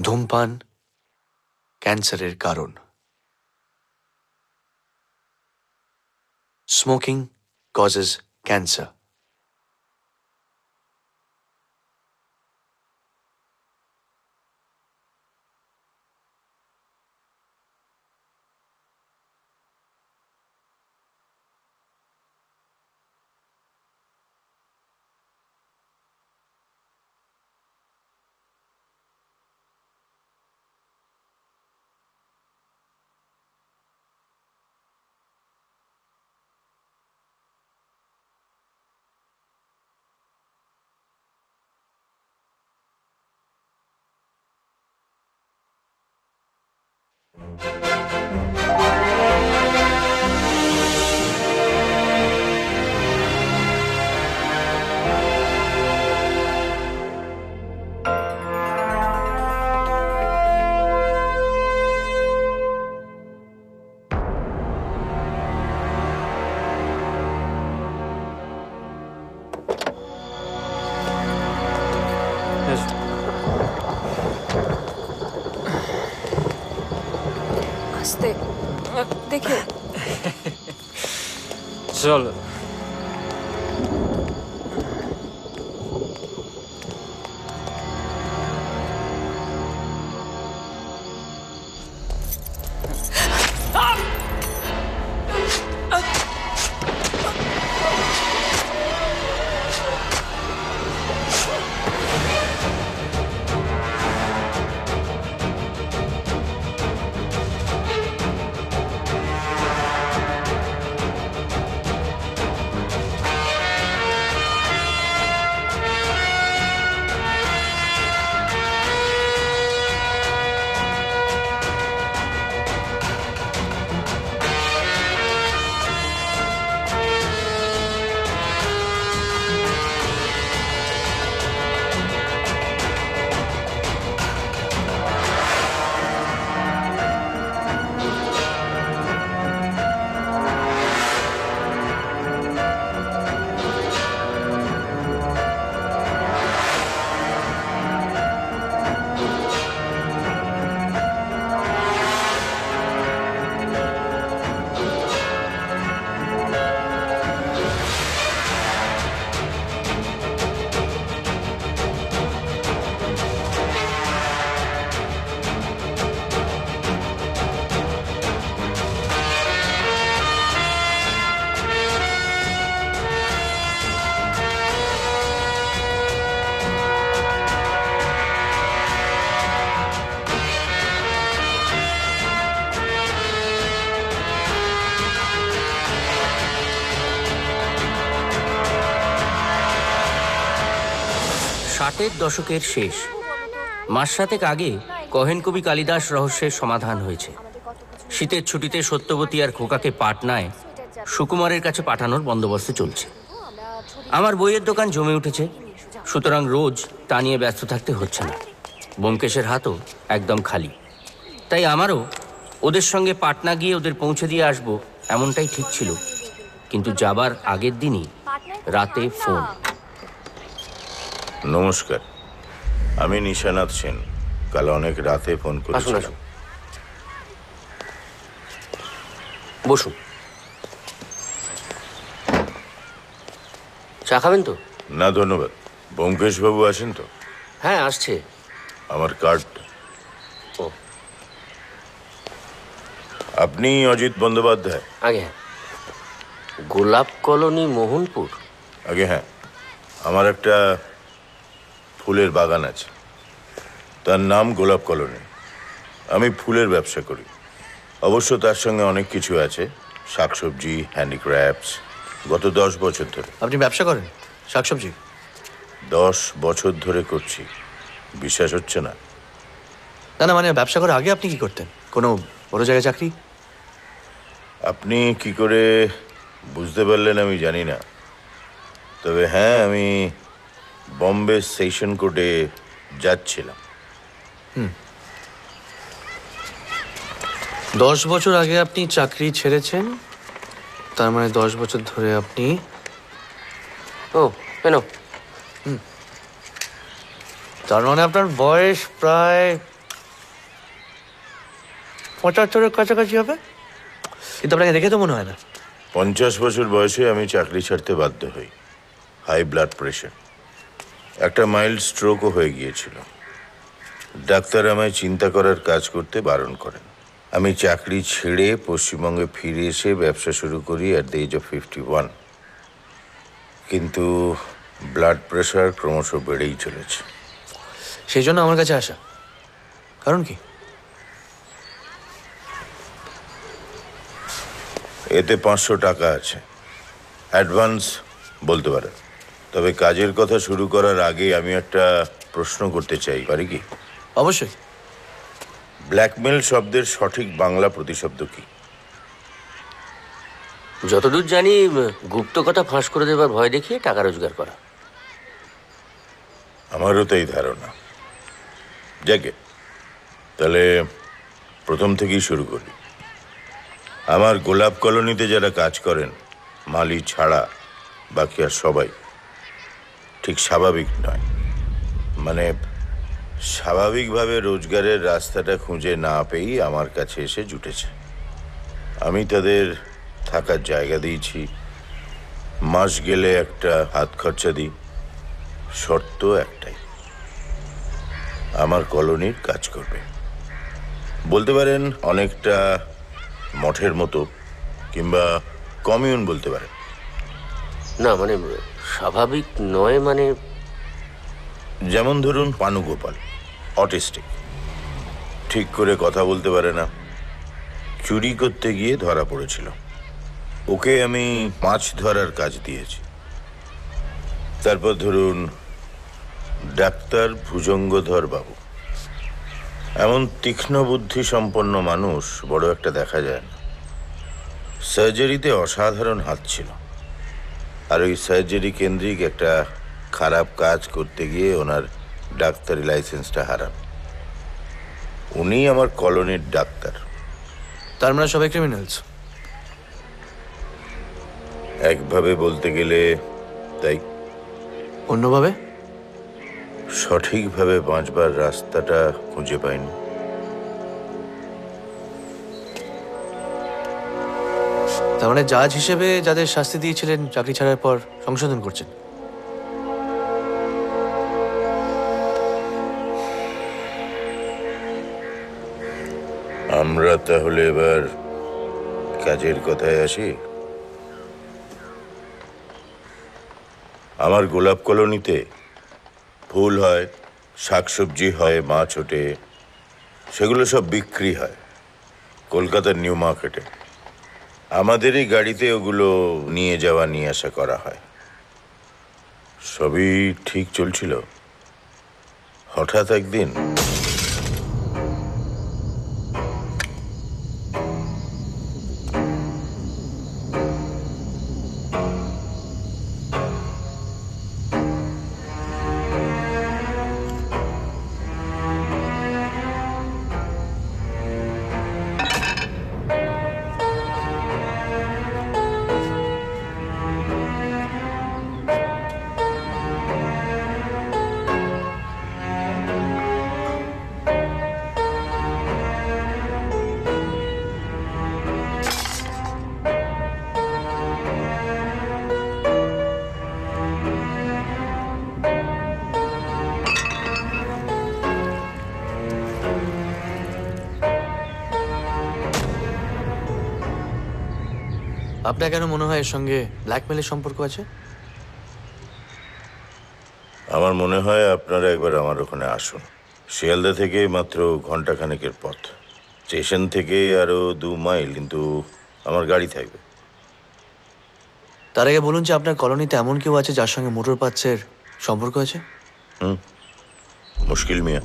ধূমপান ক্যান্সারের কারণ। Smoking causes cancer. আস্তে দেখে চলো। ষাটের দশকের শেষ, মাস সাতেক আগে কহেন কবি কালিদাস রহস্যের সমাধান হয়েছে। শীতের ছুটিতে সত্যবতী আর খোকাকে পাটনায় সুকুমারের কাছে পাঠানোর বন্দোবস্ত চলছে। আমার বইয়ের দোকান জমে উঠেছে, সুতরাং রোজ তা নিয়ে ব্যস্ত থাকতে হচ্ছে না। ব্যোমকেশের হাতও একদম খালি, তাই আমারও ওদের সঙ্গে পাটনা গিয়ে ওদের পৌঁছে দিয়ে আসবো এমনটাই ঠিক ছিল। কিন্তু যাবার আগের দিনই রাতে ফোন। নমস্কার, আমি নিশানাথ সেন। কাল অনেক রাতে ফোন করেছিলাম। বসুন। চা খাবেন তো? না ধন্যবাদ। ব্যোমকেশ বাবু আছেন তো? হ্যাঁ, আসছে। আমার কার্ড। ও, আপনি অজিত বন্দ্যোপাধ্যায়? আগে হ্যাঁ। গোলাপ কলোনি, মোহনপুর? আগে হ্যাঁ। আমার একটা ফুলের বাগান আছে, তার নাম গোলাপ কলোনি। আমি ফুলের ব্যবসা করি। অবশ্য তার সঙ্গে অনেক কিছু আছে, শাকসবজি, হ্যান্ডিক্রাফটস। গত 10 বছর ধরে। আপনি ব্যবসা করেন শাকসবজি? 10 বছর ধরে করছি। বিশ্বাস হচ্ছে না? না না, মানে ব্যবসা করার আগে আপনি কি করতেন? কোনো বড় জায়গায় চাকরি? আপনি কি করে বুঝতে পারলেন আমি জানি না, তবে হ্যাঁ, আমি বম্বে সেশন কোর্টে যাচ্ছিলাম। 10 বছর আগে আপনি চাকরি ছেড়েছেন, তার মানে 10 বছর ধরে আপনি... ও কেন? তার মানে আপনার বয়স প্রায় 75-এর কাছাকাছি হবে, কিন্তু আপনাকে দেখে তো মনে হয় না। 50 বছর বয়সে আমি চাকরি ছাড়তে বাধ্য হই। হাই ব্লাড প্রেশার, একটা মাইল্ড স্ট্রোকও হয়ে গিয়েছিল। ডাক্তার আমায় চিন্তা করার কাজ করতে বারণ করেন। আমি চাকরি ছেড়ে পশ্চিমবঙ্গে ফিরে এসে ব্যবসা শুরু করি অ্যাট দ্য এজ অফ 51। কিন্তু ব্লাড প্রেশার ক্রমশ বেড়েই চলেছে। সেই জন্য আমার কাছে আসা। কারণ কি? এতে 500 টাকা আছে, অ্যাডভান্স বলতে পারেন। তবে কাজের কথা শুরু করার আগে আমি একটা প্রশ্ন করতে চাই, পারি কি? অবশ্যই। ব্ল্যাকমেল শব্দের সঠিক বাংলা প্রতিশব্দ কি? যতদূর জানি গুপ্ত কথা ফাঁস করে দেবার ভয় দেখিয়ে টাকা রোজগার করা। আমারও তাই ধারণা। যাকে তাহলে প্রথম থেকেই শুরু করি। আমার গোলাপ কলোনিতে যারা কাজ করেন, মালি ছাড়া বাকি আর সবাই ঠিক স্বাভাবিক নয়। মানে স্বাভাবিকভাবে রোজগারের রাস্তাটা খুঁজে না পেয়েই আমার কাছে এসে জুটেছে। আমি তাদের থাকার জায়গা দিয়েছি, মাস গেলে একটা হাত খরচা দিই। শর্ত একটাই, আমার কলোনির কাজ করবে। বলতে পারেন অনেকটা মঠের মতো, কিংবা কমিউন বলতে পারেন। না মানে স্বাভাবিক নয় মানে? যেমন ধরুন পানুগোপাল, অটিস্টিক, ঠিক করে কথা বলতে পারে না, চুরি করতে গিয়ে ধরা পড়েছিল। ওকে আমি মাছ ধরার কাজ দিয়েছি। তারপর ধরুন ডাক্তার ভুজঙ্গধর বাবু, এমন তীক্ষ্ণ বুদ্ধি সম্পন্ন মানুষ বড় একটা দেখা যায় না। সার্জারিতে অসাধারণ হাত ছিল, আর ওই সার্জারি কেন্দ্রিক একটা খারাপ কাজ করতে গিয়ে ওনার ডাক্তারি লাইসেন্সটা হারান। উনি আমার কলোনির ডাক্তার। তার মানে সবাই ক্রিমিনালস? একভাবে বলতে গেলে তাই। অন্যভাবে? সঠিকভাবে বাঁচবার রাস্তাটা খুঁজে পাইনি। তার মানে জাজ হিসেবে যাদের শাস্তি দিয়েছিলেন চাকরি ছাড়ার পর সংশোধন করছেন? আমরা তাহলে এবার কাজের কথায় আসি। আমার গোলাপ কলোনিতে ফুল হয়, শাকসবজি হয়, মাছ ওঠে, সেগুলো সব বিক্রি হয় কলকাতার নিউ মার্কেটে। আমাদেরই গাড়িতে ওগুলো নিয়ে যাওয়া নিয়ে আসা করা হয়। সবই ঠিক চলছিল। হঠাৎ একদিন আপনার কেন মনে হয় এর সঙ্গে ব্ল্যাকমেলের সম্পর্ক আছে? আমার মনে হয় আপনারা একবার আমার ওখানে আসুন। শিয়ালদা থেকে মাত্র ঘন্টাখানেকের পথ, স্টেশন থেকে আরো 2 মাইল, কিন্তু আমার গাড়ি থাকবে। তার আগে বলুন যে আপনার কলোনিতে এমন কেউ আছে যার সঙ্গে মোটর পার্টসের সম্পর্ক আছে? মুশকিল মিয়া,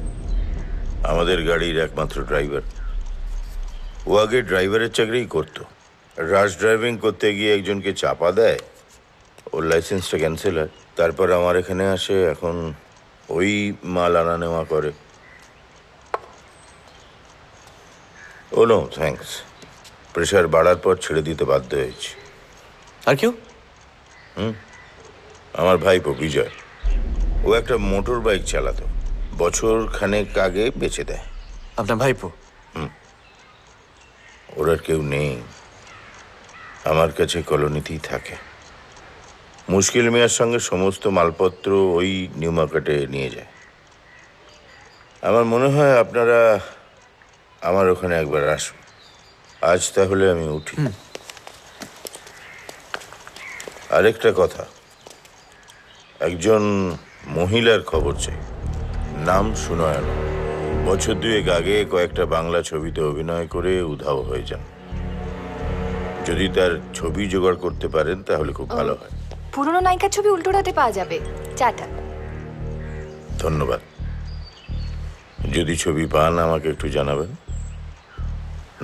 আমাদের গাড়ির একমাত্র ড্রাইভার। ও আগে ড্রাইভারের চাকরিই করতো। রাশ ড্রাইভিং করতে গিয়ে একজনকে চাপা দেয়, ওর লাইসেন্সটা ক্যান্সেল হয়। তারপর আমার এখানে আসে, এখন ওই মাল আনা নেওয়া করে। ও নো থ্যাঙ্কস, প্রেশার বাড়ার পর ছেড়ে দিতে বাধ্য হয়েছি। আর কেউ? আমার ভাইপো বিজয়, ও একটা মোটর বাইক চালাতো, বছর খানেক আগে বেচে দেয়। আপনার ভাইপো? ওর আর কেউ নেই, আমার কাছে কলোনিতেই থাকে। মুশকিল মিয়ার সঙ্গে সমস্ত মালপত্র ওই নিউ মার্কেটে নিয়ে যায়। আমার মনে হয় আপনারা আমার ওখানে একবার আসুন। আজ তাহলে আমি উঠি। আরেকটা কথা, একজন মহিলার খবর চাই, নাম সুনয়ন। বছর দুয়েক আগে কয়েকটা বাংলা ছবিতে অভিনয় করে উধাও হয়ে যান। যদি তার ছবি জোগাড় করতে পারেন তাহলে খুব ভালো হয়। পুরনো নায়িকার ছবি উল্টোরাতে পাওয়া যাবে। চাটা। ধন্যবাদ। যদি ছবি পান আমাকে একটু জানাবেন।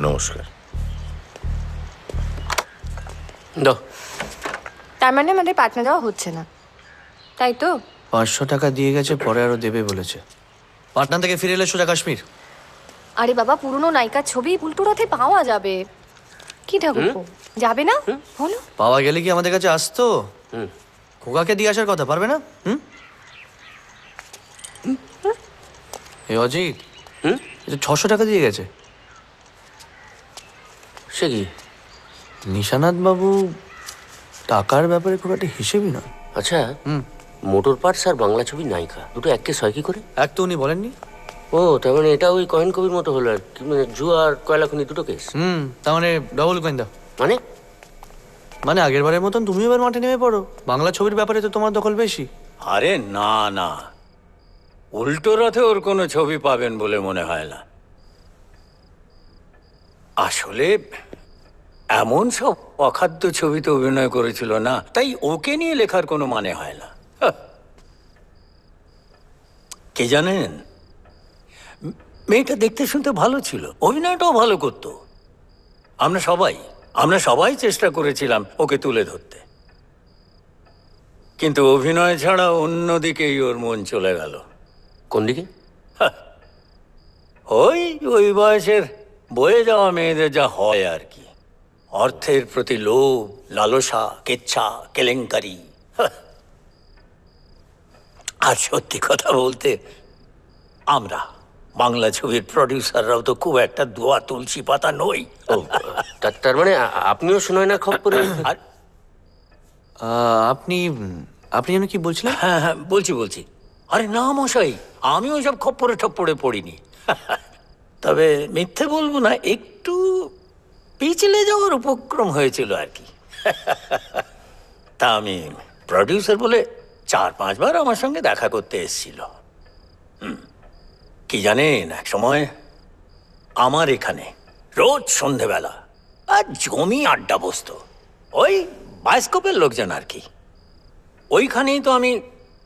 নমস্কার। দাও। তার মানে আমাদের পাটনা দেওয়া হচ্ছে না, তাই তো? 500 টাকা দিয়ে গেছে, পরে আরো দেবে বলেছে। পাটনা থেকে ফিরে এলে সোজা কাশ্মীর। আরে বাবা, পুরনো নায়িকার ছবি উল্টোরাতে পাওয়া যাবে। কি ঠাকুরপো, যাবে না? বলো। পাওয়া গেলে কি আমাদের কাছে আসতো? খোকাকে দিয়ে আসার কথা, পারবে না? অজিত, এটা 600 টাকা দিয়ে গেছে। সে কি? নিশানাথ বাবু টাকার ব্যাপারে খুব একটা হিসেবই না। আচ্ছা, মোটর পার্টস আর বাংলা ছবি নায়িকা দুটো এক কেস হয় কি করে? এক তো উনি বলেননি। ও, তার মানে এটা ওই কয়েন কবির মতো হলো আর কি, মানে জুয়া আর কয়লা খনি দুটো কেস। তার মানে ডবল কয়েন দাও। মানে আগের বারের মতন তুমি এবার মাঠে নেমে পড়ো। বাংলা ছবির ব্যাপারে তো তোমার দখল বেশি। আরে না না, উল্টো রথে ওর কোনো ছবি পাবেন বলে মনে হয় না। আসলে এমন সব অখাদ্য ছবিতে অভিনয় করেছিল না, তাই ওকে নিয়ে লেখার কোনো মানে হয় না। কে জানেন, মেয়েটা দেখতে শুনতে ভালো ছিল, অভিনয়টাও ভালো করতো। আমরা সবাই চেষ্টা করেছিলাম ওকে তুলে ধরতে, কিন্তু অভিনয় ছাড়া অন্যদিকেই ওর মন চলে গেল। কোন দিকে? ওই বয়সের বয়ে যাওয়া মেয়েদের যা হয় আর কি, অর্থের প্রতি লোভ, লালসা, কেচ্ছা, কেলেঙ্কারি। আর সত্যি কথা বলতে, আমরা বাংলা ছবির প্রডিউসাররাও তো খুব একটা দোয়া তুলসী পাতা নই। তার মানে আপনিও শুনোয় না খবরে? আর আপনি আপনি যেন কি বলছিলেন? হ্যাঁ হ্যাঁ, বলছি। আরে না মশাই, আমিও সব খপ্পরে ঠপ্পরে পড়িনি। তবে মিথ্যে বলবো না, একটু পিছলে যাওয়ার উপক্রম হয়েছিল আর কি। তা আমি প্রডিউসার বলে 4-5 বার আমার সঙ্গে দেখা করতে এসেছিল। কি জানেন, এক সময় আমার এখানে রোজ সন্ধেবেলা আর জমি আড্ডা বসতো, ওই বায়োস্কোপের লোকজন আর কি। ওইখানেই তো আমি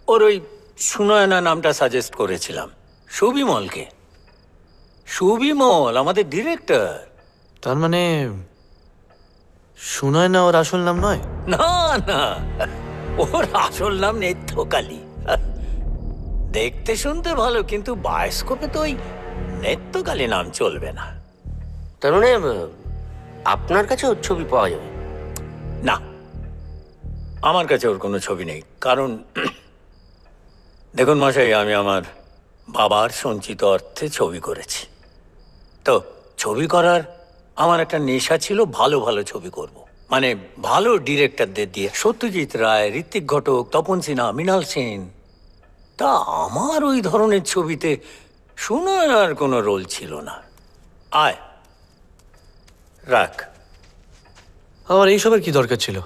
ওর ওই সুনয়না নামটা সাজেস্ট করেছিলাম সুবিমলকে। সুবিমল আমাদের ডিরেক্টর। তার মানে শুনয় না ওর আসল নাম নয়? না না, ওর আসল নাম নেত্রকালী। দেখতে শুনতে ভালো, কিন্তু বায়োস্কোপে তো ওই নেত্রকালী নাম চলবে না। তার মানে আপনার কাছে ওর ছবি পাওয়া যাবে না, আমার কাছে ওর কোনো ছবি নেই। কারণ দেখুন মশাই, আমি আমার বাবার সঞ্চিত অর্থে ছবি করেছি। তো ছবি করার আমার একটা নেশা ছিল, ভালো ভালো ছবি করব। মানে ভালো ডিরেক্টরদের দিয়ে, সত্যজিৎ রায়, ঋত্বিক ঘটক, তপন সিনহা, মৃণাল সেন। তা আমার ওই ধরনের ছবিতে সুনয়নার কোনো রোল ছিল না। আয় রাখ। আমার এইসবের কি দরকার ছিল?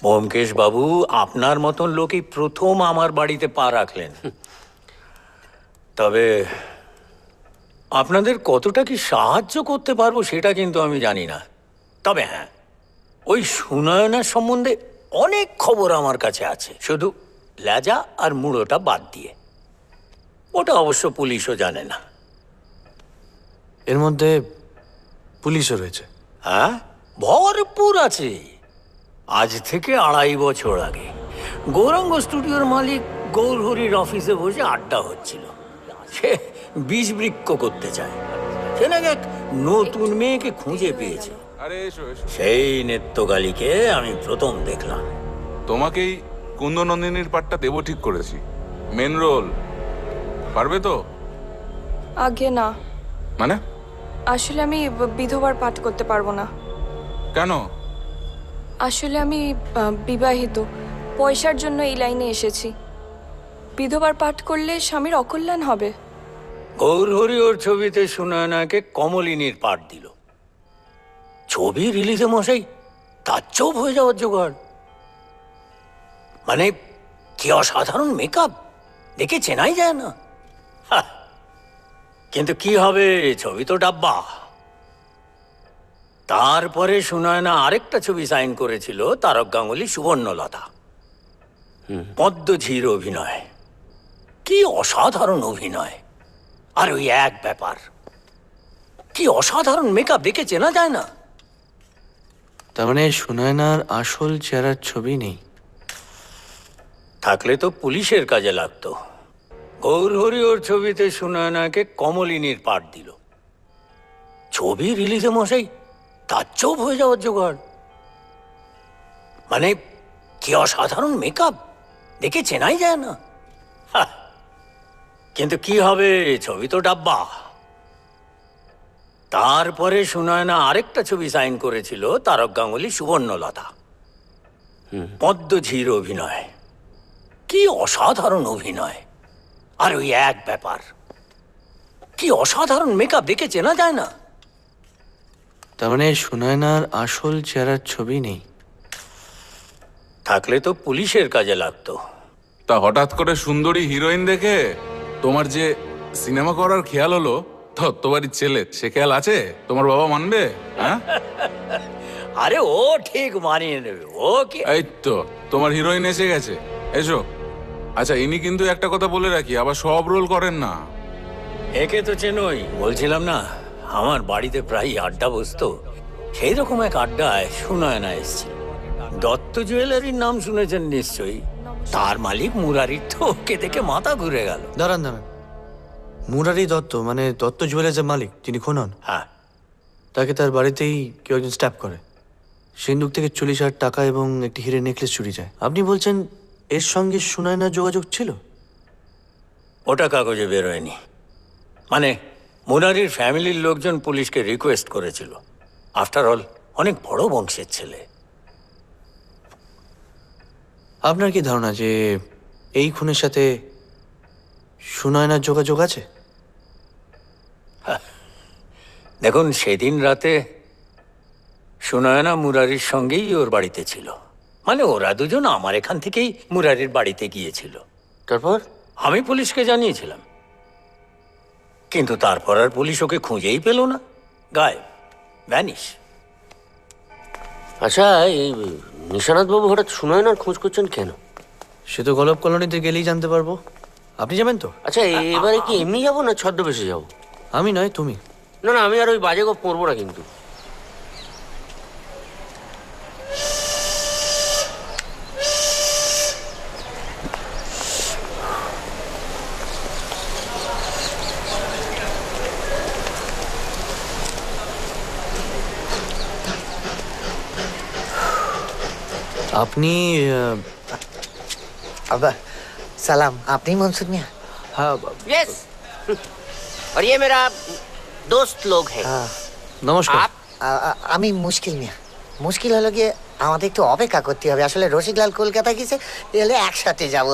ব্যোমকেশ বাবু, আপনার মতন লোকই প্রথম আমার বাড়িতে পা রাখলেন। তবে আপনাদের কতটা কি সাহায্য করতে পারবো সেটা কিন্তু আমি জানি না। তবে হ্যাঁ, ওই সুনয়নার সম্বন্ধে অনেক খবর আমার কাছে আছে, শুধু লেজা আর মুড়োটা বাদ দিয়ে। ওটা অবশ্য পুলিশও জানে না। এর মধ্যে পুলিশও রয়েছে? হ্যাঁ, ভরপুর আছে। আজ থেকে 2.5 বছর আগে গৌরাঙ্গ স্টুডিওর মালিক গৌরহরির অফিসে বসে আড্ডা হচ্ছিল। সে বিষবৃক্ষ করতে চায়। সে নাকি এক নতুন মেয়েকে খুঁজে পেয়েছে। সেই নেত্রকালীকে আমি প্রথম দেখলাম। তোমাকেই কুন্দনন্দিনীর পাঠটা দেবো ঠিক করেছি, মেন রোল। পারবে তো? আগে না। মানে আসলে আমি বিধবার পাঠ করতে পারবো না। কেন? আসলে আমি বিবাহিত, পয়সার জন্য এই লাইনে এসেছি। বিধবার পাঠ করলে স্বামীর অকল্যাণ হবে। গৌরহরি ওর ছবিতে সুনয়নাকে কমলিনীর পাঠ দিল। ছবি রিলিজে মশাই তার চোপ হয়ে যাওয়ার জোগাড়। মানে কি অসাধারণ মেকআপ, দেখে চেনাই যায় না। হাহ, কিন্তু কি হবে, ছবি তো ডাব্বা। তারপরে সুনয়না আরেকটা ছবি সাইন করেছিল, তারক গাঙ্গুলি সুবর্ণলতা। পদ্মঝির অভিনয়, কি অসাধারণ অভিনয়। আর ওই এক ব্যাপার, কি অসাধারণ মেকআপ, দেখে চেনা যায় না। তার মানে সুনয়নার আসল চেহারার ছবি নেই। থাকলে তো পুলিশের কাজে লাগতো। গৌরহরি ওর ছবিতে সুনয়নাকে কমলিনীর পাঠ দিল। ছবি রিলিজে মশাই তার চোপ হয়ে যাওয়ার জোগাড়। মানে কি অসাধারণ মেকআপ, দেখে চেনাই যায় না। হাহ, কিন্তু কি হবে, ছবি তো ডাব্বা। তারপরে সুনয়না আরেকটা ছবি সাইন করেছিল, তারক গাঙ্গুলি সুবর্ণলতা। পদ্মঝির অভিনয়, কি অসাধারণ অভিনয়। আর ওই এক ব্যাপার, কি অসাধারণ মেকআপ, দেখে চেনা যায় না। তার মানে সুনয়নার আসল চেহারার ছবি নেই। থাকলে তো পুলিশের কাজে লাগতো। তা হঠাৎ করে সুন্দরী হিরোইন দেখে তোমার যে সিনেমা করার খেয়াল হলো, তোমারই ছেলে সে খেয়াল আছে? তোমার বাবা মানবে? হ্যাঁ, আরে ও ঠিক মানিয়ে নেবে, ও কি। এই তো তোমার হিরোইন এসে গেছে, এসো। আচ্ছা, ইনি কিন্তু একটা কথা বলে রাখি, আবার সব রোল করেন না। একে তো চেনই, বলছিলাম না আমার বাড়িতে প্রায় আড্ডা বসতো। সেই রকম এক আড্ডায় সুনয়না এসেছিল। দত্ত জুয়েলারির নাম শুনেছেন নিশ্চয়ই। তার মালিক মুরারির তো ওকে দেখে মাথা ঘুরে গেল। দাঁড়ান দাঁড়ান, মুরারি দত্ত মানে দত্ত জুয়েলার্সের মালিক যিনি খুন হন, হ্যাঁ, তাকে তার বাড়িতেই কেউ একজন স্ট্যাপ করে। সিন্ধুক থেকে 40,000 টাকা এবং একটি হীরের নেকলেস চুরি যায়। আপনি বলছেন এর সঙ্গে সুনয়নার যোগাযোগ ছিল? ওটা কাগজে বেরোয়নি। মানে মুরারির ফ্যামিলির লোকজন পুলিশকে রিকোয়েস্ট করেছিল। আফটার অল অনেক বড় বংশের ছেলে। আপনার কি ধারণা যে এই খুনের সাথে সুনয়নার যোগাযোগ আছে? দেখুন, সেদিন রাতে সুনয়না মুরারির সঙ্গেই ওর বাড়িতে ছিল। মানে ওরা দুজন আমার এখান থেকেই মুরারির বাড়িতে গিয়েছিল। তারপর আমি পুলিশকে জানিয়েছিলাম, কিন্তু তারপর আর পুলিশ ওকে খুঁজেই পেল না। গায়েব, ভ্যানিশ। আচ্ছা, এই নিশানাথ বাবু হঠাৎ সুনয়নার খোঁজ করছেন কেন? সে তো গলপ কলোনিতে গেলেই জানতে পারবো। আপনি যাবেন তো? আচ্ছা, এবারে কি এমনি যাবো না ছদ্মবেশে যাবো? আমি নয়, তুমি। না না, আমি আর ওই বাজে গপ করবো না কিন্তু। আপনি अब्बा सलाम, आपने मंसूर मियाँ? হ্যাঁ, यस, और ये मेरा दोस्त लोग हैं। নমস্কার। आप আমি মুশকিল মিয়া। মুশকিল হলো গিয়ে আমাদের একটু অপেক্ষা করতে হবে। আসলে রসিকলাল কলকাতা গেছে, এলে একসাথে যাব।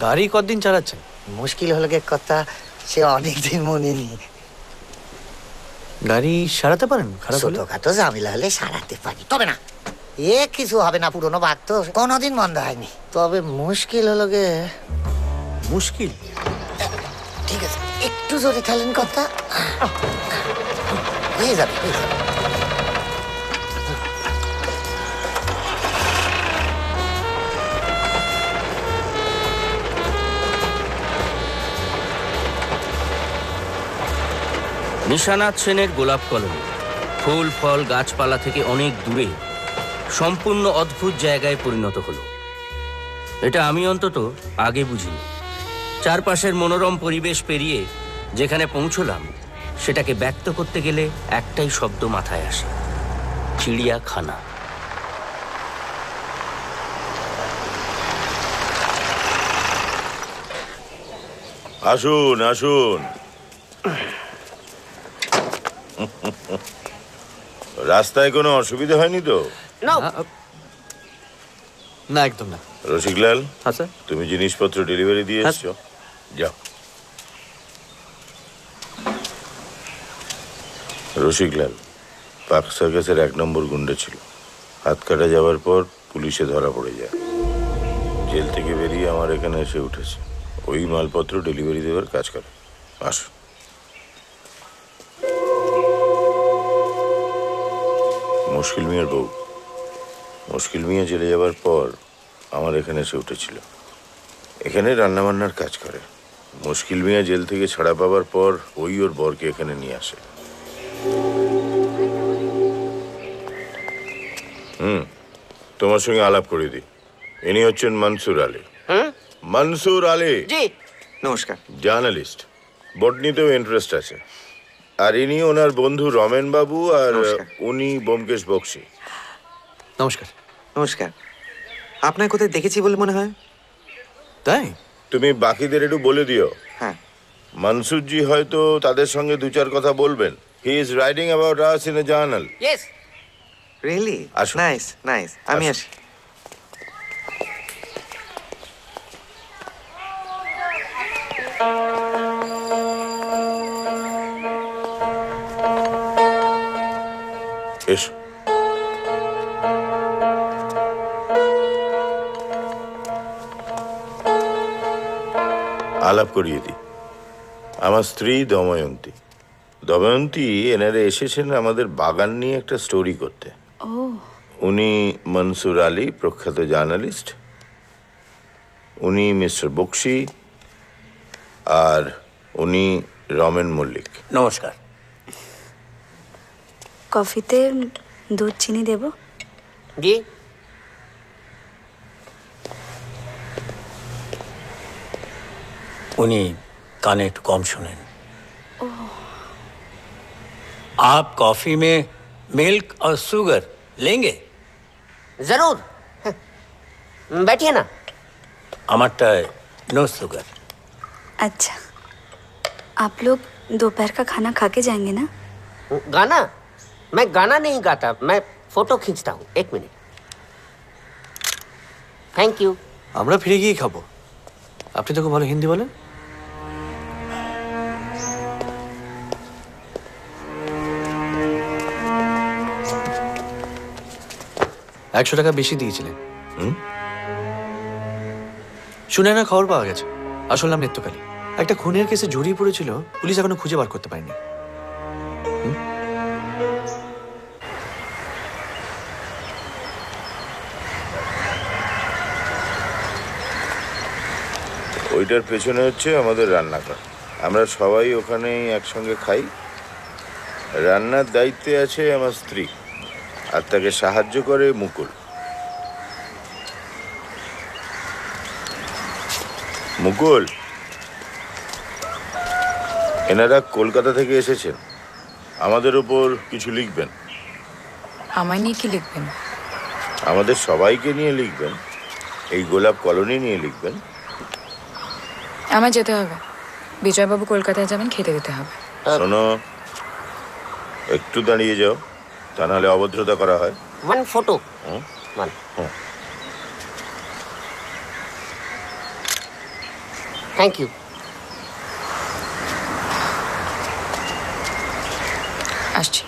গাড়ি কতদিন চালাচ্ছেন? মুশকিল হলো গিয়ে কথা, সে অনেকদিন মনে নেই। গাড়ি সারাতে পারেন? খারাপ হলে? ছোটখাটো ঝামেলা হলে সারাতে পারি, তবে না এ কিছু হবে না। পুরোনো বাঘ তো কোনোদিন বন্ধ হয়নি। তবে মুশকিল হলো গিয়ে, মুশকিল? ঠিক আছে একটু জোরে খেলেন কথা, হয়ে যাবে হয়ে যাবে। নিশানাথ সেনের গোলাপ কলোনি ফুল ফল গাছপালা থেকে অনেক দূরে সম্পূর্ণ অদ্ভুত জায়গায় পরিণত হলো। এটা আমি অন্তত আগে বুঝিনি। চারপাশের মনোরম পরিবেশ পেরিয়ে যেখানে পৌঁছলাম, সেটাকে ব্যক্ত করতে গেলে একটাই শব্দ মাথায় আসে: চিড়িয়াখানা। আসুন আসুন। রাস্তায় কোনো অসুবিধা হয়নি তো? না, একদম না। রসিকলাল, হ্যাঁ স্যার। তুমি জিনিসপত্র ডেলিভারি দিয়ে হ্যাঁ। এসছো, যাও। রসিকলাল পাক সার্কাসের 1 নম্বর গুন্ডা ছিল। হাত কাটা যাওয়ার পর পুলিশে ধরা পড়ে যায়। জেল থেকে বেরিয়ে আমার এখানে এসে উঠেছে। ওই মালপত্র ডেলিভারি দেওয়ার কাজ করে। আসো। মুশকিল মিয়ার বউ। মুশকিল মিয়া জেলে যাওয়ার পর আমার এখানে এসে উঠেছিল। এখানে রান্নাবান্নার কাজ করে। মুশকিল মিয়া জেল থেকে ছাড়া পাওয়ার পর ওই ওর বরকে এখানে নিয়ে আসে। তোমার সঙ্গে আলাপ করে দিই। ইনি হচ্ছেন মনসুর আলী। মনসুর আলী, জি নমস্কার। জার্নালিস্ট, বটনিতেও ইন্টারেস্ট আছে। আর ইনি ওনার বন্ধু রমেন বাবু, আর নমস্কার। উনি ব্যোমকেশ বক্সী। নমস্কার। নমস্কার। আপনার কোথায় দেখেছি বলে মনে হয়। তাই? তুমি বাকিদের একটু বলে দিও। হ্যাঁ। মনসুরজি হয়তো তাদের সঙ্গে 2-4 কথা বলবেন। He is writing about us in a journal. Yes really আসুন। Nice nice. আমি আসুন। আসি। এসো। আলাপ করিয়ে দিই। আমার স্ত্রী দময়ন্তী। দময়ন্তী এনারে এসেছেন আমাদের বাগান নিয়ে একটা স্টোরি করতে। উনি মনসুর আলী, প্রখ্যাত জার্নালিস্ট। উনি মিস্টার বক্সী, আর উনি রমেন মল্লিক। নমস্কার। কফিতে দুধ চিনি দেব? জি। उन्हीं काने एकटू कम सुनें। आप कॉफी में मिल्क और शुगर लेंगे? जरूर। बैठिए ना। हमारा नो शुगर। अच्छा, आप लोग दोपहर का खाना खा के जाएंगे ना? गाना? मैं गाना नहीं गाता, मैं फोटो खींचता हूँ। 1 मिनट। Thank you. আমরা ফিরে গিয়ে খাবো। আপনি তো খুব ভালো হিন্দি বলেন। $100 বেশি দিয়েছিলেন। শুনে না খবর পাওয়া গেছে। আসল নাম নিত্যকালী। একটা খুনের কেসে জড়িয়ে পড়েছিল, পুলিশ এখনো খুঁজে বার করতে পারেনি। ওইটার পেছনে হচ্ছে আমাদের রান্নাঘর। আমরা সবাই ওখানেই একসঙ্গে খাই। রান্নার দায়িত্বে আছে আমার স্ত্রী, আর তাকে সাহায্য করে মুকুল। মুকুল, এনারা কলকাতা থেকে এসেছেন। আমাদের উপর কিছু লিখবেন। আমায় নিয়ে কি লিখবেন? আমাদের সবাইকে নিয়ে লিখবেন। এই গোলাপ কলোনি নিয়ে লিখবেন। আমায় যেতে হবে। বিজয়বাবু কলকাতায় যাবেন, খেতে দিতে হবে। শোনো, একটু দাঁড়িয়ে যাও, তা নাহলে অভদ্রতা করা হয়। 1 फोटो। 1। Thank you. আসছি।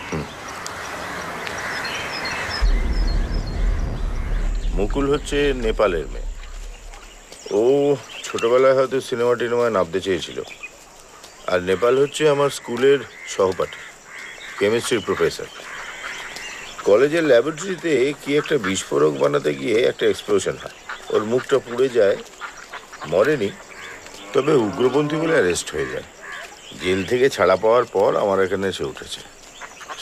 মুকুল হচ্ছে নেপালের মেয়ে। ও ছোটবেলায় হয়তো সিনেমা টিনেমায় নামতে চেয়েছিল। আর নেপাল হচ্ছে আমার স্কুলের সহপাঠী, কেমিস্ট্রির প্রফেসর। কলেজের ল্যাবরেটরিতে কি একটা বিস্ফোরক বানাতে গিয়ে একটা এক্সপ্লোশন হয়। ওর মুখটা পুড়ে যায়, মরেনি, তবে উগ্রপন্থী বলে অ্যারেস্ট হয়ে যায়। জেল থেকে ছাড়া পাওয়ার পর আমার এখানে এসে উঠেছে।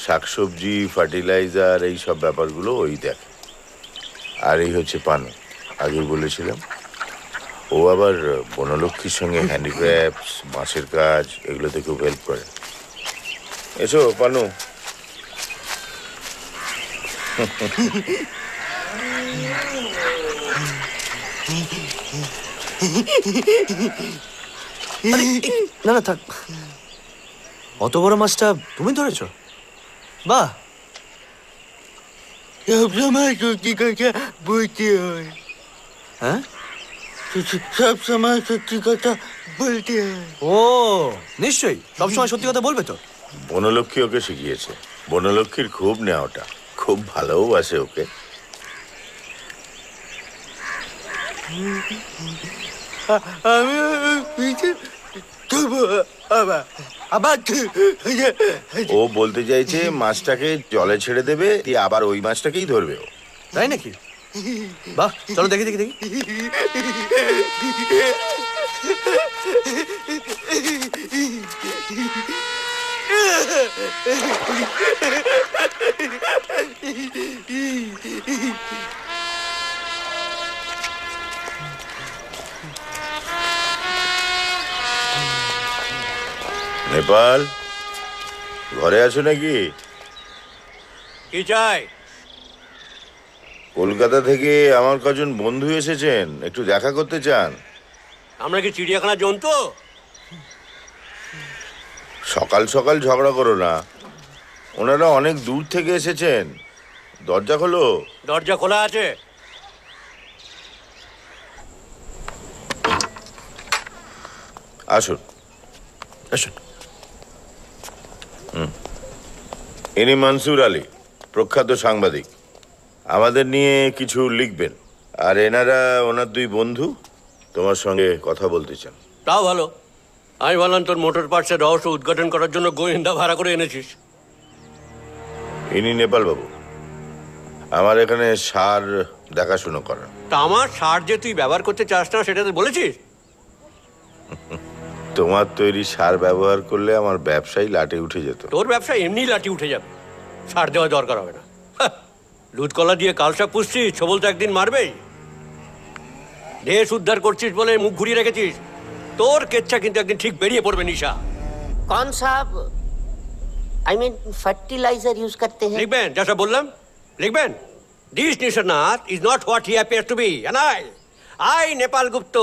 শাকসবজি, ফার্টিলাইজার, এই সব ব্যাপারগুলো ওই দেখে। আর এই হচ্ছে পানু, আগেই বলেছিলাম। ও আবার বনলক্ষ্মীর সঙ্গে হ্যান্ডিক্রাফটস, বাঁশের কাজ, এগুলোতে খুব হেল্প করে। এসো পানু। না না থাক, অত বড় মাছটা তুমি ধরেছো? বাহ, সবসময় সত্যি কথা বলতে হয়। হ্যাঁ, সব সময় সত্যি কথা বলতে হয়। ও নিশ্চয়ই সবসময় সত্যি কথা বলবে তো। বনলক্ষ্মী ওকে শিখিয়েছে। বনলক্ষ্মীর খুব নেওয়াটা, খুব ভালোবাসে ওকে। আমি আবার আবার ও বলতে চাইছে মাছটাকে জলে ছেড়ে দেবে, দিয়ে আবার ওই মাছটাকেই ধরবে ও। তাই নাকি? বাহ, চলো দেখি দেখি দেখি। নেপাল, ঘরে আছো নাকি? কি চাই? কলকাতা থেকে আমার কজন বন্ধু এসেছেন, একটু দেখা করতে চান। আমরা কি চিড়িয়াখানা জন্তু? সকাল সকাল ঝগড়া করো না, ওনারা অনেক দূর থেকে এসেছেন। দরজা খোলো। দরজা খোলা আছে। আসুন আসুন। ইনি মনসুর আলী, প্রখ্যাত সাংবাদিক। আমাদের নিয়ে কিছু লিখবেন। আর এনারা ওনার দুই বন্ধু তোমার সঙ্গে কথা বলতে চান। তাও ভালো। আমি বললাম তোর মোটর পার্টসের রহস্য উদ্ঘাটন করার জন্য গোয়েন্দা ভাড়া করে এনেছিস। ইনি নেপাল বাবু, আমার এখানে সার দেখাশুনো করেন। তা আমার সার যে তুই ব্যবহার করতে চাস না সেটা তুই বলেছিস? তোমার তৈরি সার ব্যবহার করলে আমার ব্যবসায়ী লাটে উঠে যেত। তোর ব্যবসা এমনি লাঠি উঠে যাবে, সার দেওয়া দরকার হবে না। দুধ কলা দিয়ে কালসা পুষছিস, ছবল তো একদিন মারবেই। দেশ উদ্ধার করছিস বলে মুখ ঘুরিয়ে রেখেছিস, তোর কেচ্ছা কিন্তু একদিন ঠিক বেরিয়ে পড়বে নিশা। कौन सा आई मीन फर्टिलाइजर यूज करते हैं? লিখবেন যা সব বললাম, লিখবেন। This Nishanath is not what he appears to be, and I Nepal Gupta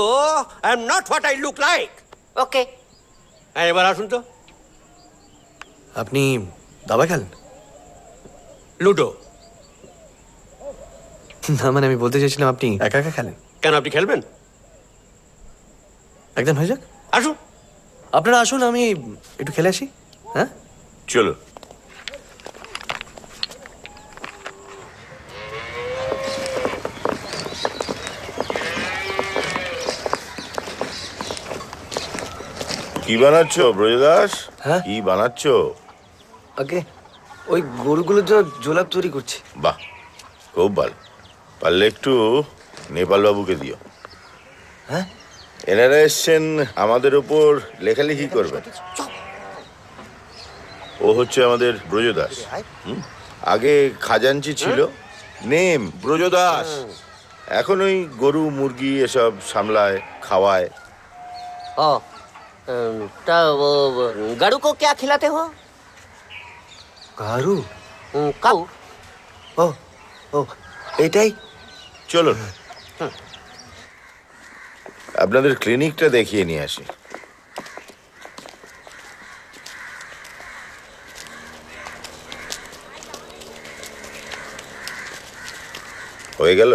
I am not what I look like. Okay. হ্যাঁ, এবার আসুন তো। আপনি দাবা খেলেন? লুডো? না মানে আমি বলতে চাইছিলাম আপনি একা একা খেলেন। কেন, আপনি খেলবেন? একদম হয়ে যাক। আসুন। আপনারা আসুন, আমি একটু খেলে আসি। হ্যাঁ চলো। কি বানাচ্ছ ব্রজদাস? হ্যাঁ? কি বানাচ্ছ? ওকে, ওই গরুগুলোর জন্য জোলাপ তৈরি করছি। বাহ, খুব ভালো। পারলে একটু নেপাল বাবুকে দিও। হ্যাঁ, এনারা এসছেন আমাদের ওপর লেখালেখি করবেন। ও হচ্ছে আমাদের ব্রজদাস। আগে খাজাঞ্চি ছিল, নেম ব্রজদাস। এখন ওই গরু মুরগি এসব সামলায়, খাওয়ায়। ओ तो वो गरु को क्या खिलाते हो? গারু? काऊ। ও ও এটাই। চলো আপনাদের ক্লিনিকটা দেখিয়ে নিয়ে আসি। হয়ে গেল?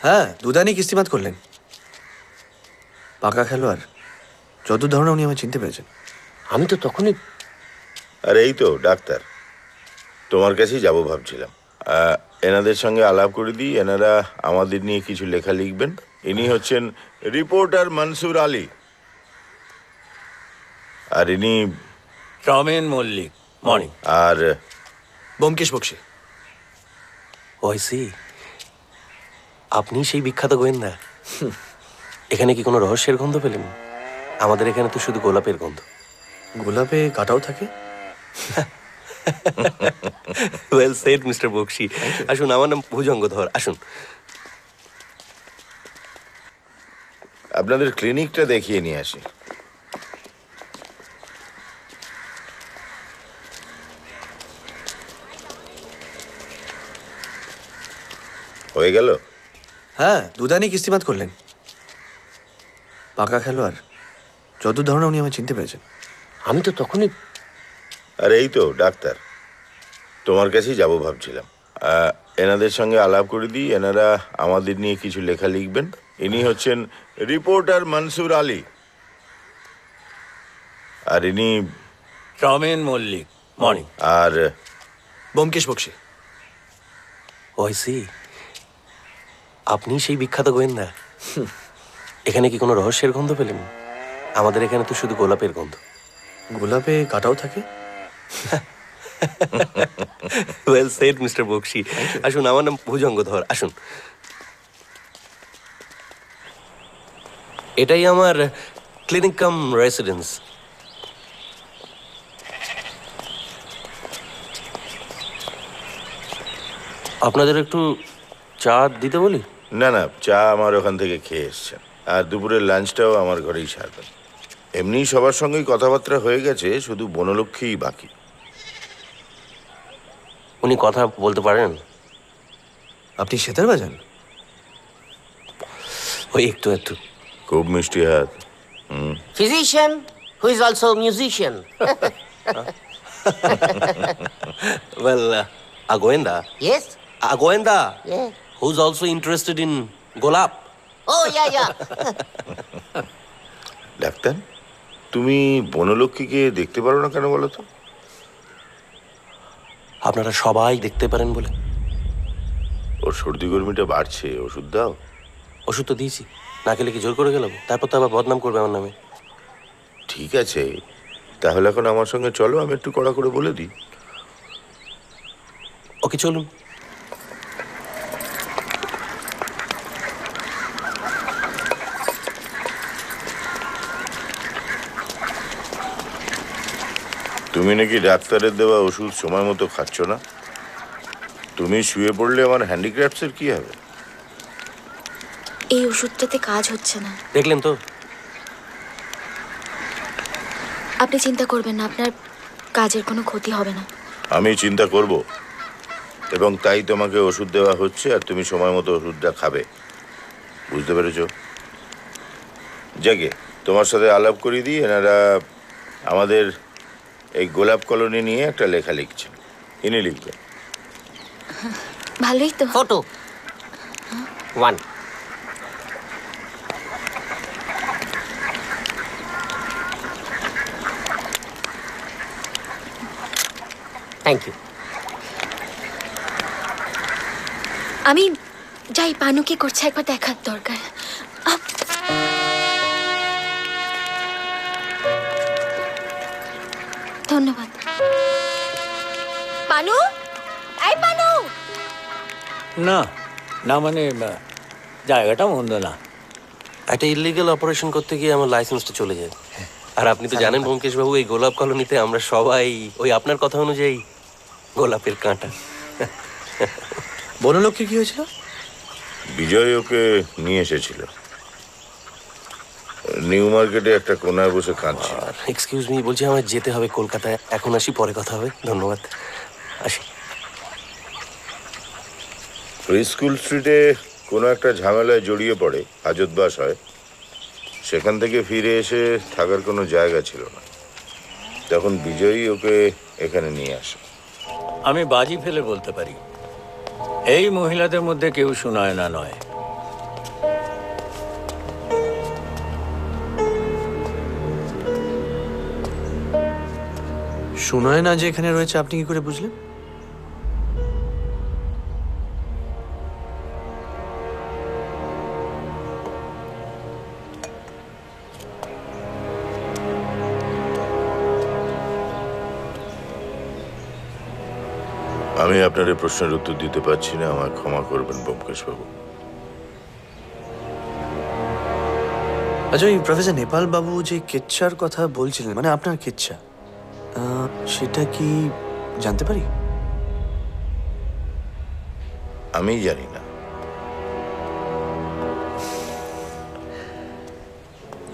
হ্যাঁ, দুদানি কিস্তিমাত করলেন। পাকা খেলোয়াড়, যত ধরনের উনি আমায় চিনতে পেরেছেন। আমি তো তখনই। আর এই তো ডাক্তার, তোমার কাছেই যাবো ভাবছিলাম। এনাদের সঙ্গে আলাপ করে দিই, এনারা আমাদের নিয়ে কিছু লেখা লিখবেন। ইনি হচ্ছেন রিপোর্টার মনসুর আলী, আর ইনি রমেন মল্লিক। মর্নিং। আর ব্যোমকেশ বক্সী। ওইসি, আপনি সেই বিখ্যাত গোয়েন্দা? এখানে কি কোনো রহস্যের গন্ধ পেলেন? আমাদের এখানে তো শুধু গোলাপের গন্ধ। গোলাপে কাটাও থাকে। Well said mister Bakshi. আসুন, আমার নাম ভুজঙ্গধর। আসুন। আপনাদের ক্লিনিকটা দেখিয়ে নিয়ে আসি। হয়ে গেল? হ্যাঁ, দুদানি কিস্তিমাত করলেন। পাকা খেলোয়াড়, যত ধরনের উনি আমায় চিনতে পেরেছেন। আমি তো তখনই। আর এই তো ডাক্তার, তোমার কাছেই যাবো ভাবছিলাম। এনাদের সঙ্গে আলাপ করে দিই, এনারা আমাদের নিয়ে কিছু লেখা লিখবেন। ইনি হচ্ছেন রিপোর্টার মনসুর আলী, আর ইনি রমেন মল্লিক। মর্নিং। আর ব্যোমকেশ বক্সী। ওইসি, আপনি সেই বিখ্যাত গোয়েন্দা। এখানে কি কোনো রহস্যের গন্ধ পেলেন? আমাদের এখানে তো শুধু গোলাপের গন্ধ। গোলাপে কাটাও থাকে? Well said mister Bakshi. আসুন, আমার নাম ভুজঙ্গধর। আসুন, এটাই আমার ক্লিনিক কাম রেসিডেন্স। আপনাদের একটু চা দিতে বলি? না না, চা আমার ওখান থেকে খেয়ে এসছেন, আর দুপুরের লাঞ্চটাও আমার ঘরেই সারবেন। এমনি সবার সঙ্গেই কথাবার্তা হয়ে গেছে, শুধু বনলক্ষ্মীই বাকি। উনি কথা বলতে পারেন? আপনি সেতার বাজান? ওই একটু একটু। খুব মিষ্টি হাত। Physician who is also a musician. Well, a goenda. Yes? A goenda Yeah. who's also interested in golap. Oh, yeah, yeah. Doctor, তুমি বনলক্ষ্মীকে দেখতে পারো না কেন বলো তো? আপনারা সবাই দেখতে পারেন বলে। ওর সর্দি গরমিটা বাড়ছে, ওষুধ দাও। ওষুধ তো দিয়েছি, না খেলে কি জোর করে গেলাম? তারপর তো আবার বদনাম করবে আমার নামে। ঠিক আছে, তাহলে এখন আমার সঙ্গে চলো, আমি একটু কড়া করে বলে দিই। ওকে, চলুন। তুমি নাকি ডাক্তারের দেওয়া ওষুধ সময় মতো খাচ্ছ না। তুমি শুয়ে পড়লে আমার হ্যান্ডিক্রাফটসের কি হবে? এই ওষুধটাতে কাজ হচ্ছে না। দেখলেন তো? আপনি চিন্তা করবেন না, আপনার কাজের কোনো ক্ষতি হবে না। আমি চিন্তা করব, এবং তাই তোমাকে ওষুধ দেওয়া হচ্ছে, আর তুমি সময় মতো ওষুধটা খাবে। বুঝতে পেরেছো? যাকে তোমার সাথে আলাপ করিয়ে দিই, এনারা আমাদের এই গোলাপ কলোনি নিয়ে একটা লেখা লিখছেন। ইনি লিখবেন। ভালোই তো। Photo. One. Thank you. আমি যাই, পানু কি করছে একবার দেখার দরকার। ধন্যবাদ। পানু, এই পানু। না না, মানে জায়গাটা মন্দ না। একটা ইলিগাল অপারেশন করতে গিয়ে আমার লাইসেন্সটা চলে যায়। আর আপনি তো জানেন ব্যোমকেশ বাবু, এই গোলাপ কলোনিতে আমরা সবাই ওই আপনার কথা অনুযায়ী গোলাপের কাঁটা। বনলক্ষ্মী কি হয়েছিল? বিজয় ওকে নিয়ে এসেছিল। নিউ মার্কেটে একটা কোনায় বসে কাঁদছে। এক্সকিউজ মি, বলছি আমার যেতে হবে কলকাতায়। এখন আসি, পরে কথা হবে। ধন্যবাদ, আসি। স্কুল স্ট্রিটে কোনো একটা ঝামেলায় জড়িয়ে পড়ে, হাজতবাস হয়। সেখান থেকে ফিরে এসে থাকার কোনো জায়গা ছিল না, তখন বিজয়ই ওকে এখানে নিয়ে আসে। আমি বাজি ফেলে বলতে পারি, এই মহিলাদের মধ্যে কেউ সুনয়না নয়। সুনয়না যে এখানে রয়েছে আপনি কি করে বুঝলেন? আমি আপনার এই প্রশ্নের উত্তর দিতে পারছি না, আমায় ক্ষমা করবেন ব্যোমকেশ বাবু। আচ্ছা, ওই প্রফেসর নেপাল বাবু যে কেচ্ছার কথা বলছিলেন, মানে আপনার কেচ্ছা, সেটা কি জানতে পারি? আমি জানি না।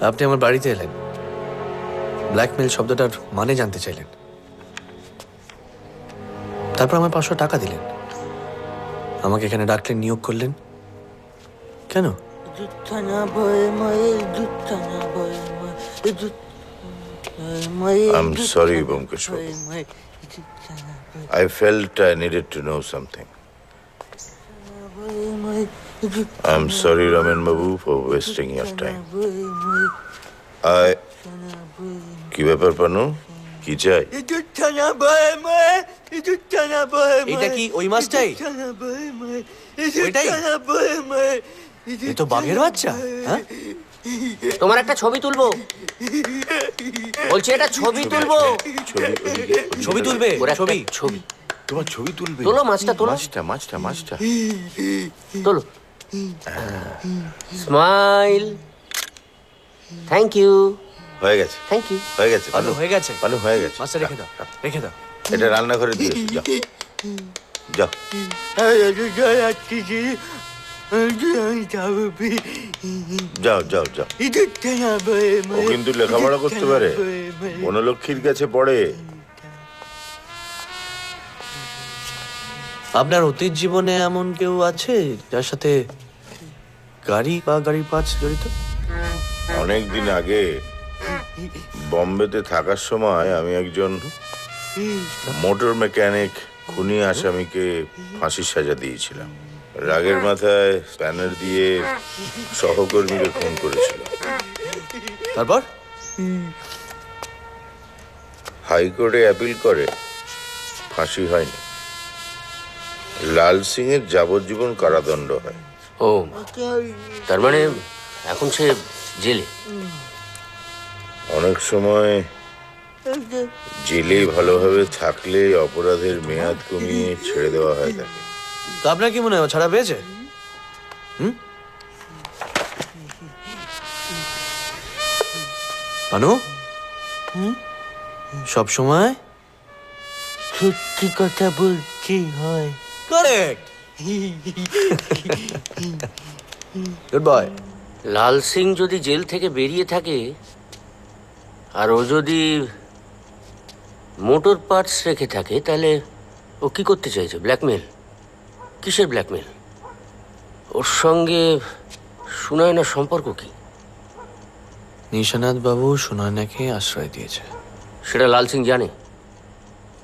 আপনি আমার বাড়িতে এলেন, ব্ল্যাকমেল শব্দটার মানে জানতে চাইলেন, তারপর আমার 500 টাকা দিলেন, আমাকে এখানে ডাকলেন, নিয়োগ করলেন। কেন? I'm sorry, Byomkesh Babu. I felt I needed to know something. I am sorry Ramen Babu for wasting year time. কি ব্যাপার পানু, কি চাই? এটা কি ওই মাছটাই? ওইটাই? এ তো বাঘের বাচ্চা। হ্যাঁ, তোমার একটা ছবি তুলবো বলছি, একটা ছবি তুলবো। ছবি তুলবে? ওর একটা ছবি? ছবি তোমার ছবি তুলবে? তোলো মাছটা, তোলো মাছটা তোলো। স্মাইল। Thank you. হয়ে গেছে, থ্যাংক ইউ। হয়ে গেছে পানু হয়ে গেছে। পানু, হয়ে গেছে। মাছটা রেখে দাও, রেখে দাও। এটা রান্নাঘরে দিয়ে এসো, যাও যাও যাও যাও। ও কিন্তু লেখাপড়া করতে পারে, বনলক্ষ্মীর কাছে পড়ে। আপনার অতীত জীবনে এমন কেউ আছে যার সাথে গাড়ি বা গাড়ির পার্টস জড়িত? অনেক দিন আগে বম্বেতে থাকার সময় আমি একজন মোটর মেকানিক খুনি আসামিকে ফাঁসির সাজা দিয়েছিলাম। রাগের মাথায় স্প্যানার দিয়ে সহকর্মীকে খুন করেছিল। তারপর হাইকোর্টে অ্যাপিল করে, ফাঁসি হয়নি। লাল সিং এর যাবজ্জীবন কারাদণ্ড হয়। ও, তার মানে এখন সে জেলে। অনেক সময় জেলে ভালোভাবে থাকলে অপরাধের মেয়াদ কমিয়ে ছেড়ে দেওয়া হয় তাকে। তো আপনার কি মনে হয় ও ছাড়া পেয়েছে? পানু, সব সময় সত্যি কথা বলছি হয়। Correct. Good boy. Lal Singh যদি জেল থেকে বেরিয়ে থাকে আর ও যদি মোটর পার্টস রেখে থাকে, তাহলে ও কি করতে চাইছে? ব্ল্যাকমেল? কিসের ব্ল্যাকমেল? ওর সঙ্গে সুনয়নার সম্পর্ক কি? নিশানাথ বাবু সুনয়নাকে আশ্রয় দিয়েছে। সেটা লাল সিং জানে।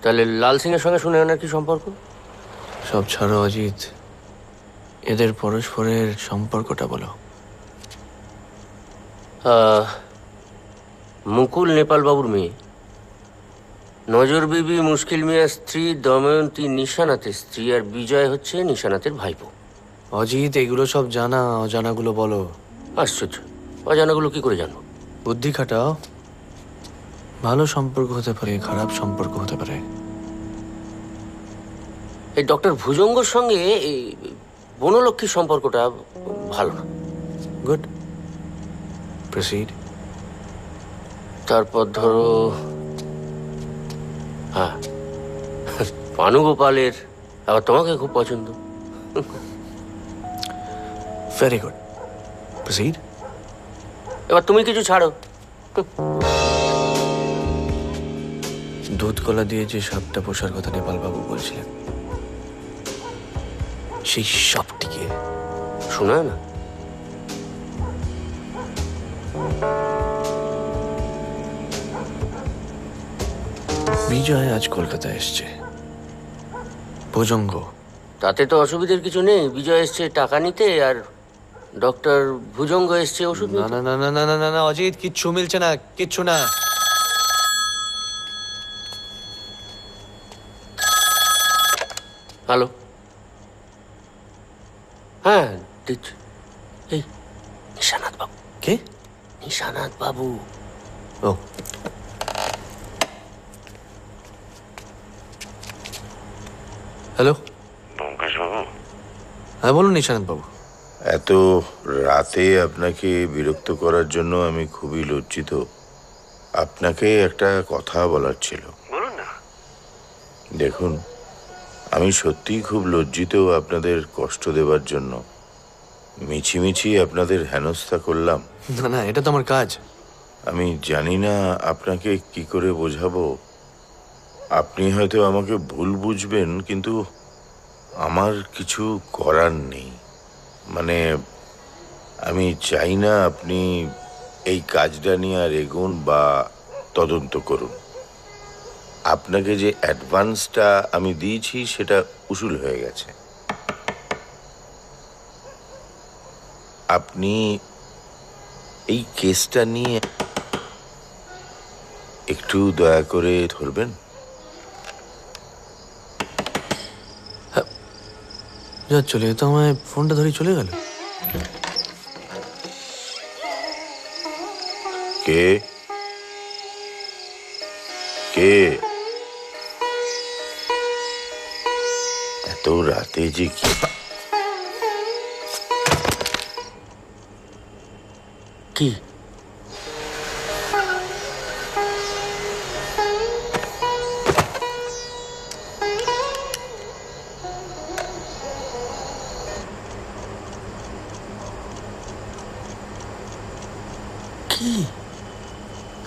তাহলে লাল সিং এর সঙ্গে সুনয়নার কি সম্পর্ক? সব ছাড়ো অজিত, এদের পরস্পরের সম্পর্কটা বলো। মুকুল নেপাল বাবুর মেয়ে, নজর বিবি মুশকিল মিয়ার স্ত্রী, দময়ন্তী নিশানাথের স্ত্রী, আর বিজয় হচ্ছে নিশানাথের ভাইপো। অজিত, এগুলো সব জানা, অজানাগুলো বলো। আশ্চর্য, অজানাগুলো কি করে জানবো? বুদ্ধি খাটাও। ভালো সম্পর্ক হতে পারে, খারাপ সম্পর্ক হতে পারে। এই ডক্টর ভুজঙ্গর সঙ্গে এই বনলক্ষ্মীর সম্পর্কটা ভালো না। Good, proceed. তারপর ধরো, হ্যাঁ, পানু গোপালের আবার তোমাকে খুব পছন্দ। Very good, proceed. এবার তুমি কিছু ছাড়ো। দুধ কলা দিয়ে যে সাপটা পোষার কথা নেপাল বাবু বলছিলেন, সেই সাপটিকে শোনা না? বিজয় আজ কলকাতায় এসছে। ভুজঙ্গ। তাতে তো অসুবিধার কিছু নেই। বিজয় এসছে টাকা নিতে, আর ডক্টর ভুজঙ্গ এসছে ওষুধ না নিতে। না না না না না না অজিত, কিচ্ছু মিলছে না, কিচ্ছু না। হ্যালো, হ্যাঁ দিচ্ছি। এই নিশানাথ বাবু। কে? নিশানাথ বাবু। ও, হ্যালো। হ্যাঁ বলুন নিশানাথ বাবু। এত রাতে আপনাকে বিরক্ত করার জন্য আমি খুবই লজ্জিত। আপনাকে একটা কথা বলার ছিল। বলুন না। দেখুন, আমি সত্যিই খুব লজ্জিত আপনাদের কষ্ট দেবার জন্য। মিছিমিছি আপনাদের হেনস্থা করলাম। না না, এটা তো আমার কাজ। আমি জানি না আপনাকে কি করে বোঝাবো। আপনি হয়তো আমাকে ভুল বুঝবেন, কিন্তু আমার কিছু করার নেই। মানে আমি চাই না আপনি এই কাজটা নিয়ে আর এগোন বা তদন্ত করুন। আপনাকে যে অ্যাডভান্সটা আমি দিয়েছি সেটা উসুল হয়ে গেছে। আপনি এই কেসটা নিয়ে একটু দয়া করে ধরবেন? যা চলে তো আমায় ফোনটা ধরে চলে গেল। কে কে এত রাতে যে কি কি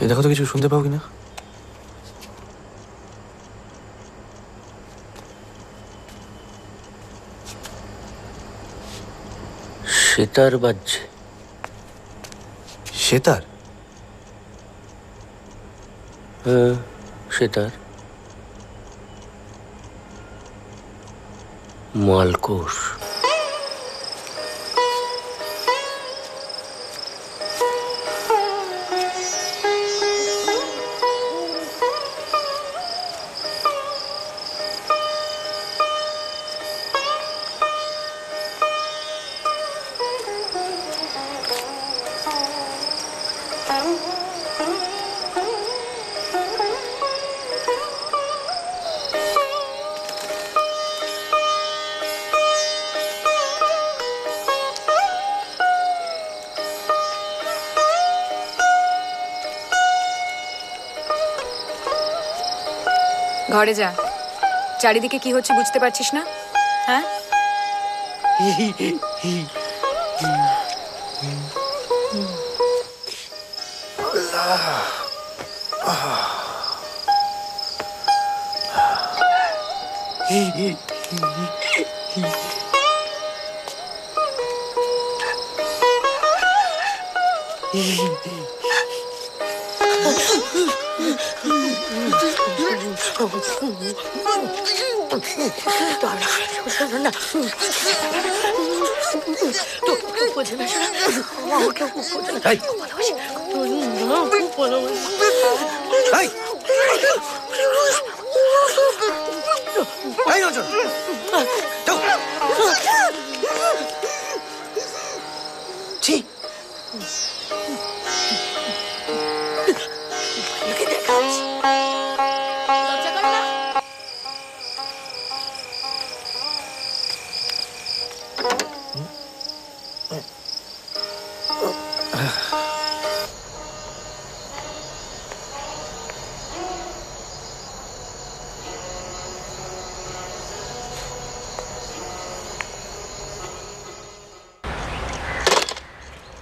এই দেখো তো কিছু শুনতে পাও কিনা। সেতার বাজছে। সেতার? হ্যাঁ, সেতার। মালকোষ। ঘরে যা, চারিদিকে কি হচ্ছে বুঝতে পারছিস না? হ্যাঁ,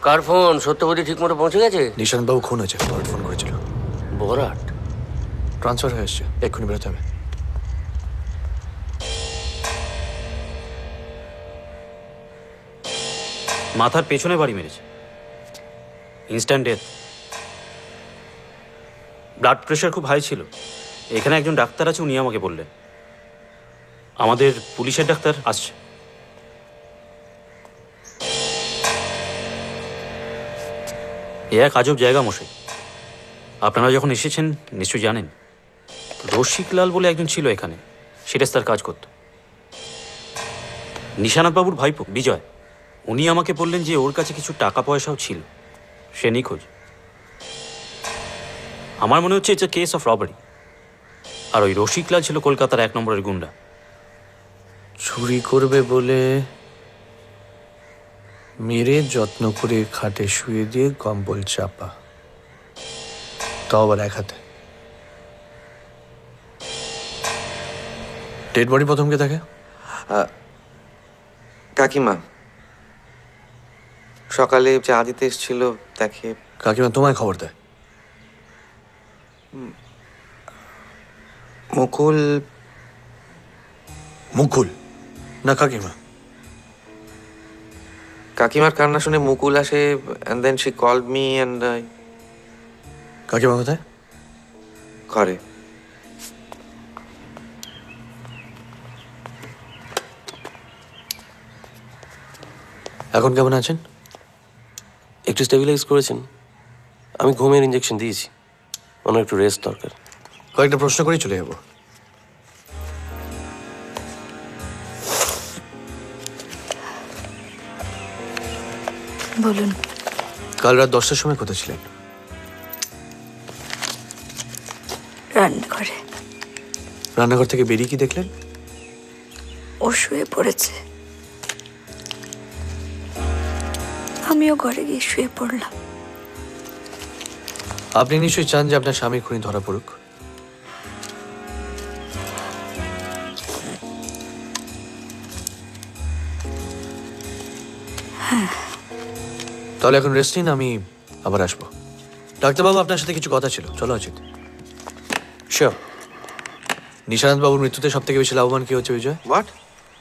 কার ফোন? সত্যবতী ঠিক মতো পৌঁছে গেছে? নিশান্ত বাবু খুন হয়েছে, বরাট ফোন করেছিল। বরাট ট্রান্সফার হয়ে এসছে, এক্ষুনি বেরোতে হবে। মাথার পেছনে বাড়ি মেরেছে, ইনস্ট্যান্ট ডেথ। ব্লাড প্রেশার খুব হাই ছিল। এখানে একজন ডাক্তার আছে, উনি আমাকে বললেন। আমাদের পুলিশের ডাক্তার আসছে। এ এক আজব জায়গা মশাই। আপনারা যখন এসেছেন নিশ্চয়ই জানেন, রসিকলাল বলে একজন ছিল এখানে, সেটা তার কাজ করত। নিশানাথবাবুর ভাইপো বিজয়, উনি আমাকে বললেন যে ওর কাছে কিছু টাকা পয়সাও ছিল, সে নিখোঁজ। আমার মনে হচ্ছে it's a case of robbery. আর ওই রসিকলাল ছিল কলকাতার 1 নম্বরের গুন্ডা। চুরি করবে বলে মেরে যত্ন করে খাটে শুয়ে দিয়ে কম্বল চাপা, তাও আবার এক হাতে। ডেড বডি প্রথম কে থাকে? কাকিমা সকালে চা দিতে এসেছিল, দেখে। কাকিমা তোমায় খবর দেয়? মুকুল। মুকুল না কাকিমা? কাকিমার কান্না শুনে মুকুল আসে, and then she called me and কাকিমা কোথায়? ঘরে। এখন কেমন আছেন? একটু স্টেবিলাইজ করেছেন। আমি ঘুমের ইঞ্জেকশন দিয়েছি, ওনার একটু রেস্ট দরকার। কয়েকটা প্রশ্ন করেই চলে যাবো। বলুন। কাল রাত 10টার সময় কোথায় ছিলেন? রান্নাঘরে। রান্নাঘর থেকে বেরিয়ে কি দেখলেন? ও শুয়ে পড়েছে, আমিও ঘরে গিয়ে শুয়ে পড়লাম। আপনি নিশ্চয়ই চান যে আপনার স্বামী খুনি ধরা পড়ুক। হ্যাঁ। তাহলে এখন রেস্ট নিন, আমি আবার আসবো। ডাক্তারবাবু, আপনার সাথে কিছু কথা ছিল, চলো অজিত। শিওর। নিশানাথ বাবুর মৃত্যুতে সব থেকে বেশি লাভবান কি হচ্ছে বিজয়? হোয়াট?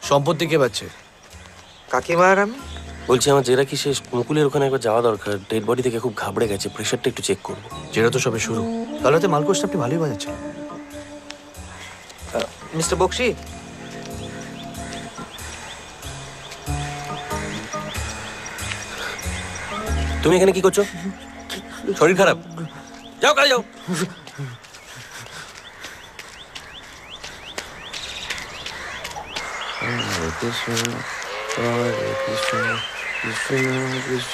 সম্পত্তি কে পাচ্ছে? কাকিমা আর আমি। বলছি আমার জেরা কি শেষ? মুকুলের ওখানে একবার যাওয়া দরকার। ডেড বডি থেকে খুব ঘাবড়ে গেছে, প্রেশারটা একটু চেক করবো। জেরা তো সবে শুরু। কাল রাতে মালকোষটা আপনি ভালোই বাজাচ্ছেন। মিস্টার বক্সি, তুমি এখানে কি করছো? শরীর খারাপ? যাও কাজে যাও।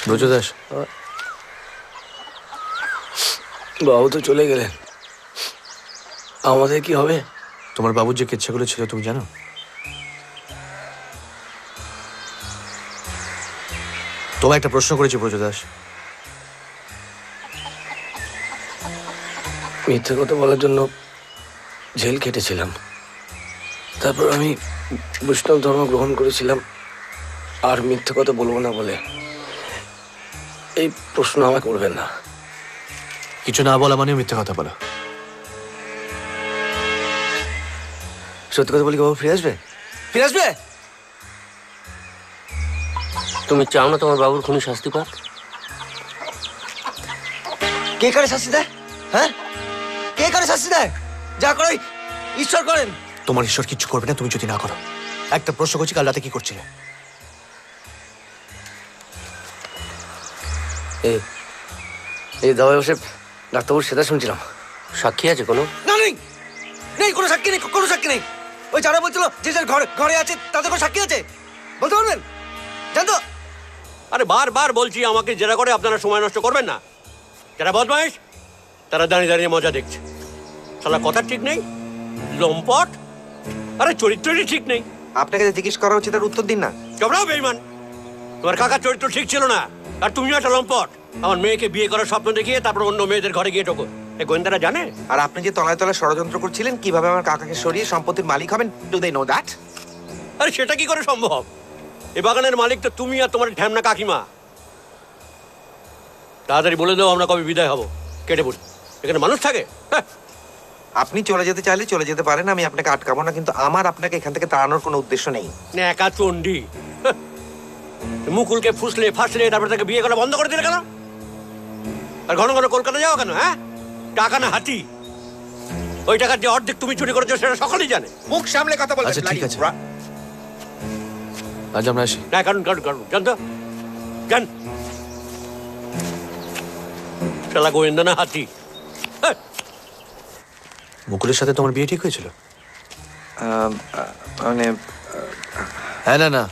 ব্রজদাস, বাবু তো চলে গেলেন, আমাদের কি হবে? তোমার বাবুর যে কেচ্ছাগুলো ছিল তুমি জানো? তোমায় একটা প্রশ্ন করেছি ব্রজদাস। মিথ্যে কথা বলার জন্য জেল কেটেছিলাম, তারপর আমি বৈষ্ণব ধর্ম গ্রহণ করেছিলাম আর মিথ্যে কথা বলবো না বলে। এই প্রশ্ন আমাকে করবেন না। কিছু না বলা মানে মিথ্যে কথা বলা। সত্যি কথা বলি, বাবু ফিরে আসবে? ফিরে আসবে? তুমি চাও না তোমার বাবুর খুনি শাস্তি পাক? কে করে শাস্তি দেয়? হ্যাঁ, কে করে শাস্তি দেয়? যা করে ঈশ্বর করেন। তোমার ঈশ্বর কিচ্ছু করবে না তুমি যদি না করো। একটা প্রশ্ন করছি, কাল রাতে কি করছিলে? এই দাওয়ায় বসে ডাক্তারবাবুর সেটা শুনছিলাম। সাক্ষী আছে কোনো? না, নেই, নেই, কোনো সাক্ষী নেই, কোনো সাক্ষী নেই। ওই যারা বলছিল যে যার ঘরে আছে তাদের কোনো সাক্ষী আছে বলতে পারবেন? জানতো? আরে বারবার বলছি আমাকে জেরা করে আপনারা সময় নষ্ট করবেন না। যারা বদমাইশ তারা দাঁড়িয়ে দাঁড়িয়ে মজা দেখছে। শালা কথা ঠিক নেই, লম্পট, আরে চরিত্রই ঠিক নেই। আপনাকে যে জিজ্ঞেস করা উচিত তার উত্তর দিন না। চবরাও বেইমান, তোমার কাকার চরিত্র ঠিক ছিল না, আর তুমিও একটা লম্পট। আমার মেয়েকে বিয়ে করার স্বপ্ন দেখিয়ে তারপর অন্য মেয়েদের ঘরে গিয়ে ঢোকো। এই গোয়েন্দারা জানে? আর আপনি যে তলায় তলায় ষড়যন্ত্র করছিলেন কিভাবে আমার কাকাকে সরিয়ে সম্পত্তির মালিক হবেন, ডু দে নো দ্যাট? আরে সেটা কি করে সম্ভব? এই বাগানের মালিক তো তুমি আর তোমার ঢ্যামনা কাকিমা। তাড়াতাড়ি বলে দাও আমরা কবে বিদায় হব, কেটে পড়ি। এখানে মানুষ থাকে? আপনি চলে যেতে চাইলে চলে যেতে পারেন, আমি আপনাকে আটকাবো না, কিন্তু আমার আপনাকে এখান থেকে তাড়ানোর কোনো উদ্দেশ্য নেই। একা চন্ডি মুকুলকে ফুসলে ফাসলে তারপর তাকে বিয়ে করা বন্ধ করে দিলে কেন? আর ঘন ঘন কলকাতা যাও কেন? হ্যাঁ, টাকা না হাতি? ওই টাকার যে অর্ধেক তুমি চুরি করেছো সেটা সকলেই জানে। মুখ সামলে কথা বলবেন। আচ্ছা ঠিক আছে, আজ আমরা আসি। না, কারণ কারণ কারণ জান তো, জান শালা গোয়েন্দা না হাতি। মুকুলের সাথে তোমার বিয়ে ঠিক হয়েছিল? মানে হ্যাঁ না না,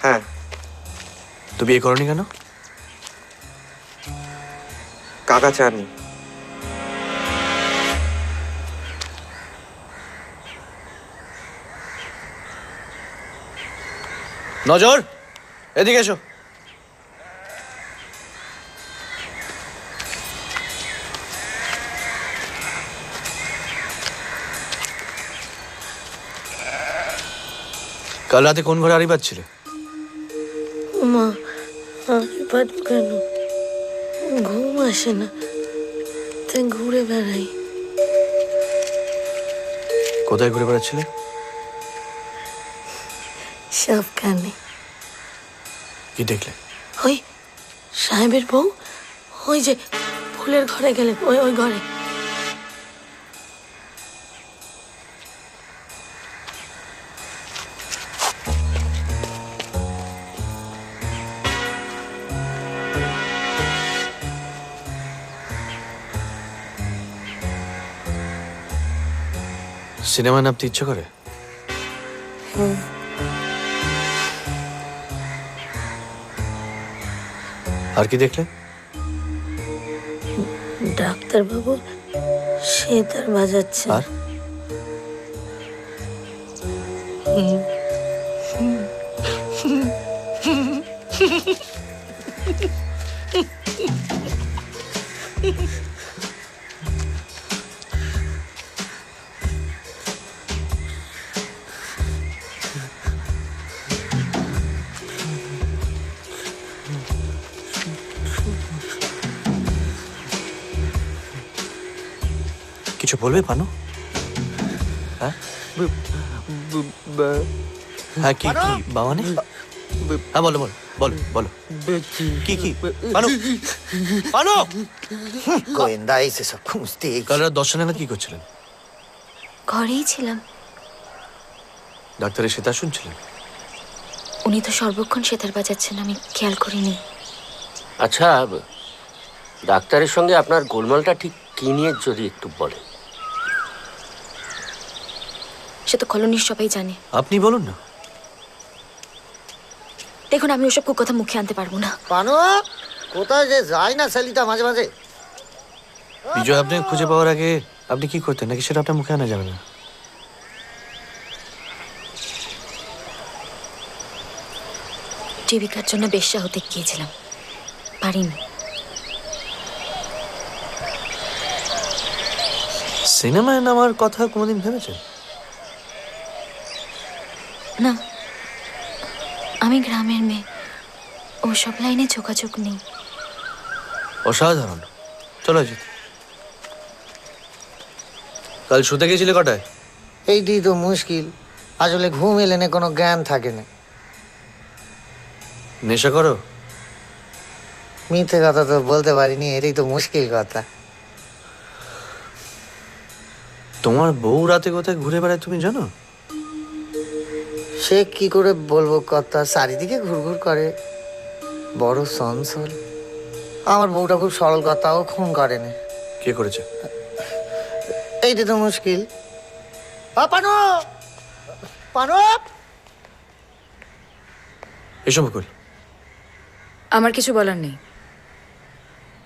হ্যাঁ। তো বিয়ে করনি কেন? কাকা চাননি। নজর, এদিকে এসো। কাল রাতে কোন ঘরে আড়ি পাচ্ছিলে? মা, আমি পারব কেন? ঘুম আসে না, তাই ঘুরে বেড়াই। কোথায় ঘুরে বেড়াচ্ছিলে? সবখানে। কি দেখলে? ওই সাহেবের বউ, ওই যে ফুলের ঘরে গেলেন, ওই ওই ঘরে। সিনেমা নামতে ইচ্ছে করে? আর কি দেখলে? ডাক্তারবাবু সেতার বাজাচ্ছে। আর কিছু বলবে পানু? হ্যাঁ হ্যাঁ, কি কি বাবানে? হ্যাঁ বলো বলো বলো বলো, কি কি পানু? পানু গোয়েন্দা এসে সব খুঁজতে। কাল রাত 10টা নাগাদ কি করছিলেন? ঘরেই ছিলাম। ডাক্তারের সেতার শুনছিলেন? উনি তো সর্বক্ষণ সেতার বাজাচ্ছেন, আমি খেয়াল করিনি। আচ্ছা, ডাক্তারের সঙ্গে আপনার গোলমালটা ঠিক কি নিয়ে যদি একটু বলেন। সে তো কলোনির সবাই জানে। আপনি বলুন না। দেখুন, আমি ওসব কথা মুখে আনতে পারবো না। পানু কোথায় যে যায় না শালিটা মাঝে মাঝে। বিজয় আপনি খুঁজে পাওয়ার আগে আপনি কি করতেন, নাকি সেটা আপনার মুখে আনা যাবে না? জীবিকার জন্য বেশ্যা হতে গিয়েছিলাম, পারিনি। সিনেমায় নামার কথা কোনোদিন ভেবেছেন? না, আমি গ্রামের মেয়ে, ওসব লাইনে যোগাযোগ নেই। অসাধারণ। চলো জিৎ। কাল শুতে গেছিলে কটায়? এইটি তো মুশকিল, আসলে ঘুম এলে না কোনো জ্ঞান থাকে না। নেশা করো? মিথ্যে কথা তো বলতে পারিনি, এটাই তো মুশকিল কথা। তোমার বউ রাতে কোথায় ঘুরে বেড়ায় তুমি জানো? সে কি করে বলবো কথা, চারিদিকে ঘুরঘুর করে, বড় চঞ্চল। আমার বউটা খুব সরল কথা, ও খুন করে না। কে করেছে? এইটা তো মুশকিল। পানু পানু এসব মুকুল, আমার কিছু বলার নেই।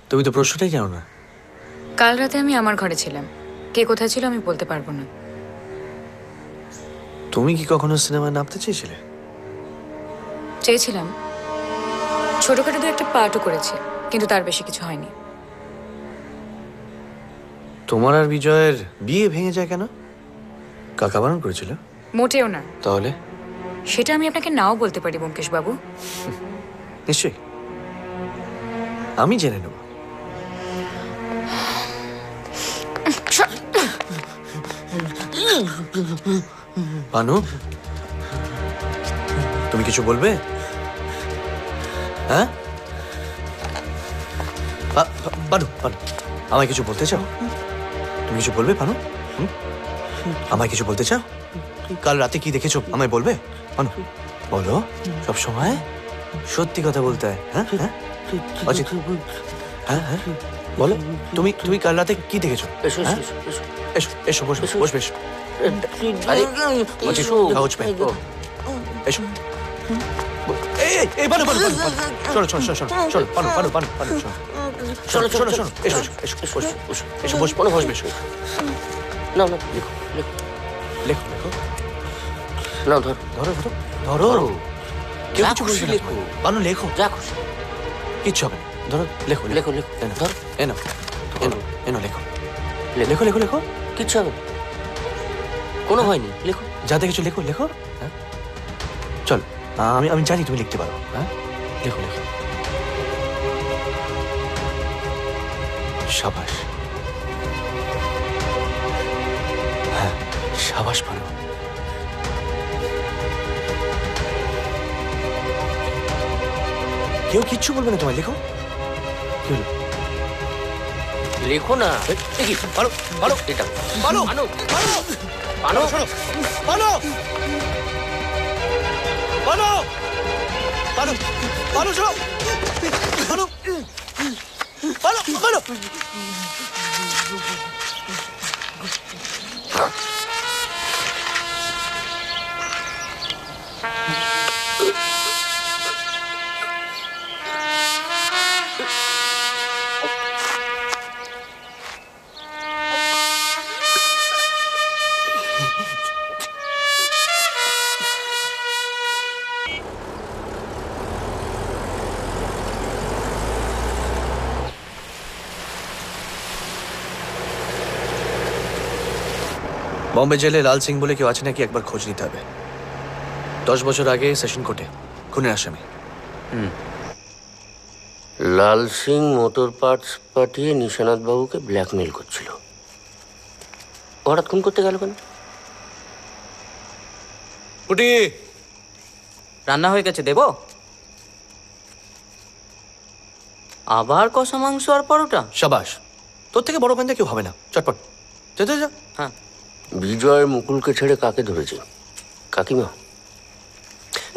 তুমি তো প্রশ্নটাই জানো না। কাল রাতে আমি আমার ঘরে ছিলাম, কে কোথায় ছিল আমি বলতে পারবো না। তুমি কি কখনো সিনেমায় নামতে চেয়েছিলে? চেয়েছিলাম, ছোটখাটো দু একটা পার্টও করেছি, কিন্তু তার বেশি কিছু হয়নি। তোমার আর বিজয়ের বিয়ে ভেঙে যায় কেন? কাকা বারণ করেছিল? মোটেও না। তাহলে? সেটা আমি আপনাকে নাও বলতে পারি ব্যোমকেশ বাবু। নিশ্চয়ই, আমি জেনে নেব। পানু, তুমি কিছু বলবে? হ্যাঁ পানু, পানু আমায় কিছু বলতে চাও? তুমি কিছু বলবে পানু? আমায় কিছু বলতে চাও? কাল রাতে কি দেখেছো আমায় বলবে? পানু বলো, সব সময় সত্যি কথা বলতে হয়। হ্যাঁ হ্যাঁ অজিত, হ্যাঁ হ্যাঁ বলো, তুমি তুমি কাল রাতে কি দেখেছো? এসো হ্যাঁ? এসো এসো এসো এসো বসবে বসবে এসো। আরে অজিত কাগজ পেন এসো। এই এই এই পানু পানু পানু শোনো শোনো শোনো শোনো পানু পানু পানু পানু শোনো শোনো শোনো শোনো এসো এসো এসো এসো এসো বসবে বসবে এসো। না না লেখো লেখো লেখো লেখো। না ধরো ধরো ধরো ধরো। কেউ কিছু বলবে না। লেখো পানু লেখো, যা খুশি, কিচ্ছু হবে না। ধরো লেখো লেখো লেখো ধরো, এনো এনো এনো লেখো লেখো লেখো লেখো। কিচ্ছু হবে না, কোনো হয়নি, লেখো যা দেখেছো লেখো লেখো। হ্যাঁ চল, আমি আমি জানি তুমি লিখতে পারো। হ্যাঁ লেখো লেখো। সাবাস, হ্যাঁ সাবাস পানু। কেউ কিচ্ছু বলবে না তোমায়, লেখো। কি হলো? লেখো না। দেখি পারো পারো এটা পারো পানো পারো পানো শোনো পারো পারো পারো পারো শোনো পারো পারো পারো। বম্বে জেলে লাল সিং বলে কেউ আছে নাকি একবার খোঁজ নিতে হবে। 10 বছর আগে সেশন কোর্টে খুনের আসামি। লাল সিং মোটর পার্টস পাঠিয়ে নিশানাথ বাবুকে ব্ল্যাকমেল করছিল। হঠাৎ খুন করতে গেল কেন? পুটি রান্না হয়ে গেছে, দেবো? আবার কষা মাংস আর পরোটা? শাবাশ, তোর থেকে বড় পান্ডা কেউ হবে না। চটপট যা যা যা। হ্যাঁ। বিজয় মুকুলকে ছেড়ে কাকে ধরেছে? কাকিমা?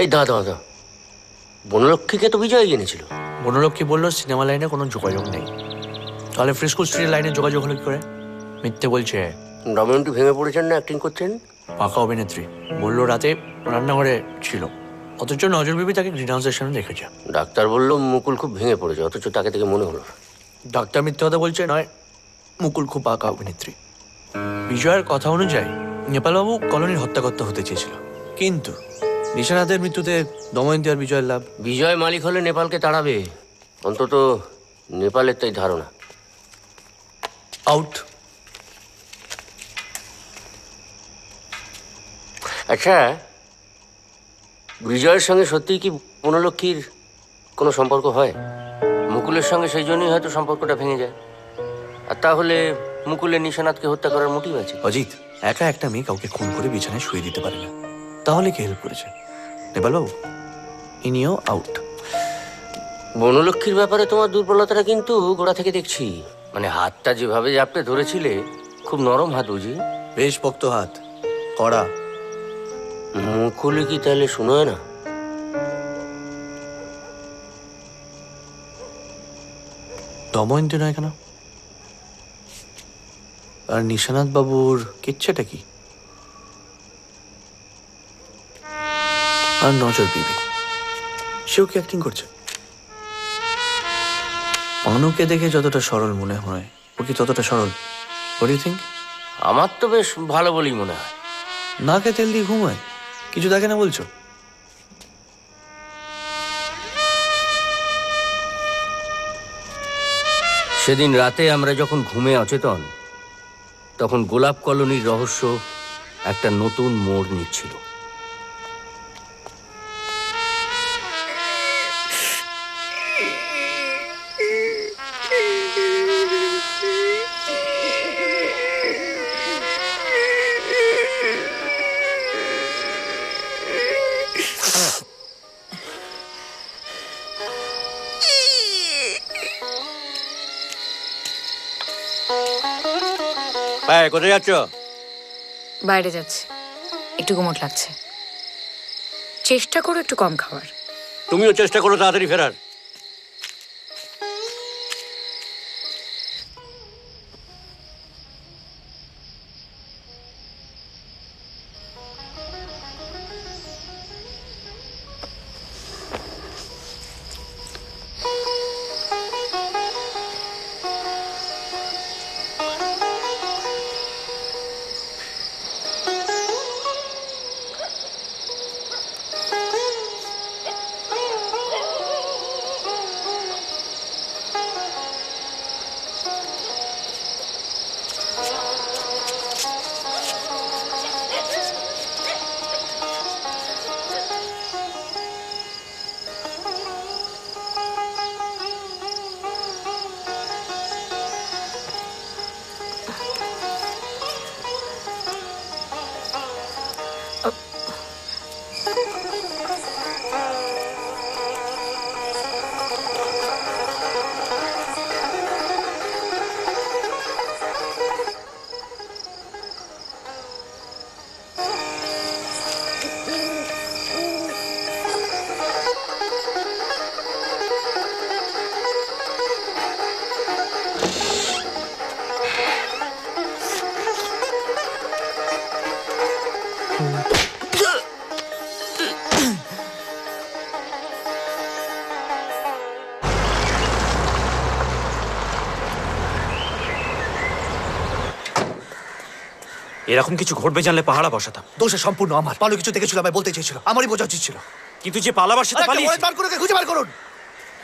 এই দাদা বনলক্ষ্মীকে তো বিজয় এনেছিল। বনলক্ষ্মী বললো সিনেমা লাইনে কোনো যোগাযোগ নেই। তাহলে ফ্রিস্কো স্ট্রিটের লাইনে যোগাযোগ হলো কি করে? মিথ্যে বলছে। ডমিউন্টি ভেঙে পড়েছেন না অ্যাক্টিং করছেন? পাকা অভিনেত্রী বললো রাতে রান্নাঘরে ছিল, অথচ নজর বিবি তাকে গ্রিন হাউসের সামনে দেখেছে। ডাক্তার বলল মুকুল খুব ভেঙে পড়েছে, অথচ তাকে থেকে মনে হলো। ডাক্তার মিথ্যে কথা বলছে নয়, মুকুল খুব পাকা অভিনেত্রী। বিজয়ের কথা অনুযায়ী নেপালবাবু কলোনির হত্যাকর্তা হতে চেয়েছিল, কিন্তু নিশানাথের মৃত্যুতে দময়ন্তী আর বিজয়ের লাভ। বিজয় মালিক হলে নেপালকে তাড়াবে, অন্তত নেপালের তাই ধারণা। আউট। আচ্ছা, বিজয়ের সঙ্গে সত্যিই কি বনলক্ষ্মীর কোনো সম্পর্ক হয়? মুকুলের সঙ্গে সেই জন্যই হয়তো সম্পর্কটা ভেঙে যায়। আর তাহলে মুকুলের নিশানাথকে হত্যা করার মোটিভ আছে। অজিত, একা একটা মেয়ে কাউকে খুন করে বিছানায় শুয়ে দিতে পারে না, তাহলে কে হেল্প করেছে? নেপালবাবু, ইনিও আউট। বনলক্ষ্মীর ব্যাপারে তোমার দুর্বলতাটা কিন্তু গোড়া থেকে দেখছি। মানে হাতটা যেভাবে জাপটে ধরেছিলে, খুব নরম হাত বুঝি? বেশ শক্ত হাত, কড়া। মুকুলে কি তাহলে শোনায় না? দময়ন্তী নয় কেন? আর নিশানাথ বাবুর কিচ্ছেটা কি? আর নজর বিবি, সেও কি অ্যাক্টিং করছে? অনুকে দেখে যতটা সরল মনে হয়, ও কি ততটা সরল? What you think? আমার তো বেশ ভালো বলেই মনে হয়। নাকে তেল দিয়ে ঘুমায়, কিছু দেখে না বলছো? সেদিন রাতে আমরা যখন ঘুমে অচেতন, তখন গোলাপ কলোনির রহস্য একটা নতুন মোড় নিচ্ছিল। হ্যাঁ, কোথায় যাচ্ছ? বাইরে যাচ্ছে, একটু গুমোট লাগছে। চেষ্টা করো একটু কম খাওয়ার। তুমিও চেষ্টা করো তাড়াতাড়ি ফেরার। এরকম কিছু ঘটবে জানলে পাহারা বসাতাম। দোষে সম্পূর্ণ আমার। পালু কিছু দেখেছিল, আমায় বলতে চেয়েছিল, আমারই বোঝা উচিত ছিল। কিন্তু যে পালাবার সাথে পালিয়েছে, বার করে খুঁজে বার করুন।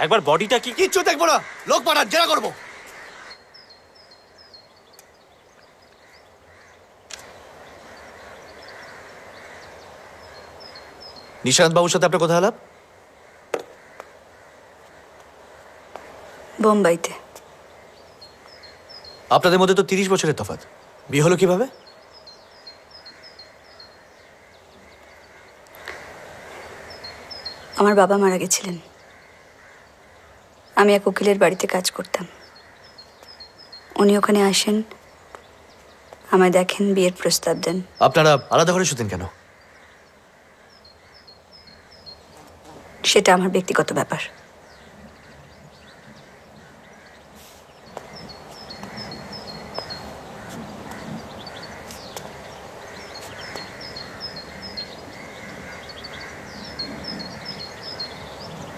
একবার বডিটা কি? কিচ্ছু দেখবো না, লোক পাঠান, জেরা করবো। নিশান্ত বাবুর সাথে আপনার কথা আলাপ? বোম্বাইতে। আপনাদের মধ্যে তো 30 বছরের তফাৎ। বিয়ে হলো কিভাবে? আমার বাবা মারা গেছিলেন। আমি এক উকিলের বাড়িতে কাজ করতাম। উনি ওখানে আসেন, আমায় দেখেন, বিয়ের প্রস্তাব দেন। আপনারা আলাদা ঘরে শুতেন কেন? সেটা আমার ব্যক্তিগত ব্যাপার।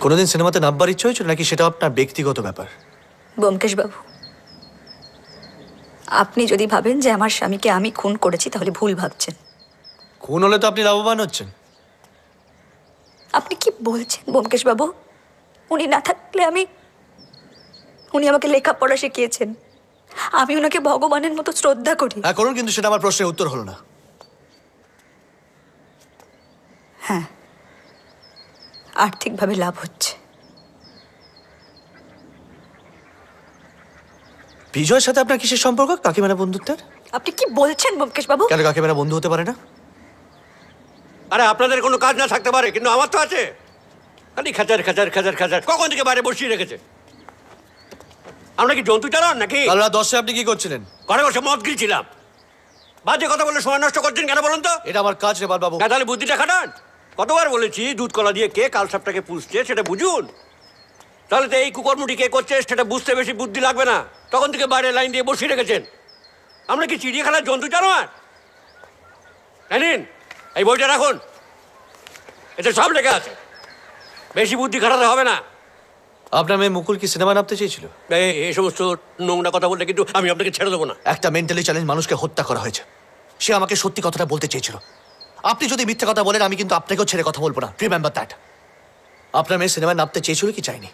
কোনোদিন সিনেমাতে নামবার ইচ্ছে হয়েছিল নাকি সেটা আপনার ব্যক্তিগত ব্যাপার? ব্যোমকেশ বাবু, আপনি যদি ভাবেন যে আমার স্বামীকে আমি খুন করেছি তাহলে ভুল ভাবছেন। খুন হলে তো আপনি লাভবান হচ্ছেন। আপনি কি বলছেন ব্যোমকেশ বাবু? উনি না থাকলে উনি আমাকে লেখাপড়া শিখিয়েছেন। আমি ওনাকে ভগবানের মতো শ্রদ্ধা করি। হ্যাঁ করুন, কিন্তু সেটা আমার প্রশ্নের উত্তর হলো না। হ্যাঁ, আর্থিকভাবে লাভ হচ্ছে। বিজয়ের সাথে আপনার কিসের সম্পর্ক? কাকিমারা বন্ধুত্বের? আপনি কি বলছেন ব্যোমকেশ বাবু? কেন কাকিমারা বন্ধু হতে পারে না? আরে আপনাদের কোনো কাজ না থাকতে পারে, কিন্তু আমার তো আছে। খালি খাচার খাচার খাচার খাচার কখন থেকে বাইরে বসিয়ে রেখেছে। আমরা কি জন্তু চালান নাকি? কাল রাত 10টায় আপনি কি করছিলেন? ঘরে বসে মদ গিলছিলাম। বাজে কথা বলে সময় নষ্ট করছেন কেন বলুন তো? এটা আমার কাজ রে বাবু। তাহলে বুদ্ধিটা খাটান। কতবার বলেছি দুধ কলা দিয়ে কে কালসাপটাকে পুষছে সেটা বুঝুন। তাহলে তো এই কুকর্মটি কে করছে সেটা বুঝতে বেশি বুদ্ধি লাগবে না। তখন থেকে বাইরে লাইন দিয়ে বসিয়ে রেখেছেন। আমরা কি চিড়িয়াখানার জন্তু জানোয়ার? জানেন, এই বইটা রাখুন, এতে সব লেখা আছে। বেশি বুদ্ধি খাটাতে হবে না। আপনার মেয়ে মুকুল কি সিনেমা নামতে চেয়েছিল? এই সমস্ত নোংরা কথা বললে কিন্তু আমি আপনাকে ছেড়ে দেবো না। একটা মেন্টালি চ্যালেঞ্জ মানুষকে হত্যা করা হয়েছে। সে আমাকে সত্যি কথাটা বলতে চেয়েছিল। আপনি যদি মিথ্যে কথা বলেন আমি কিন্তু আপনাকেও ছেড়ে কথা বলবো না। Remember that. আপনার মেয়ে সিনেমায় নামতে চেয়েছিল কি চাইনি?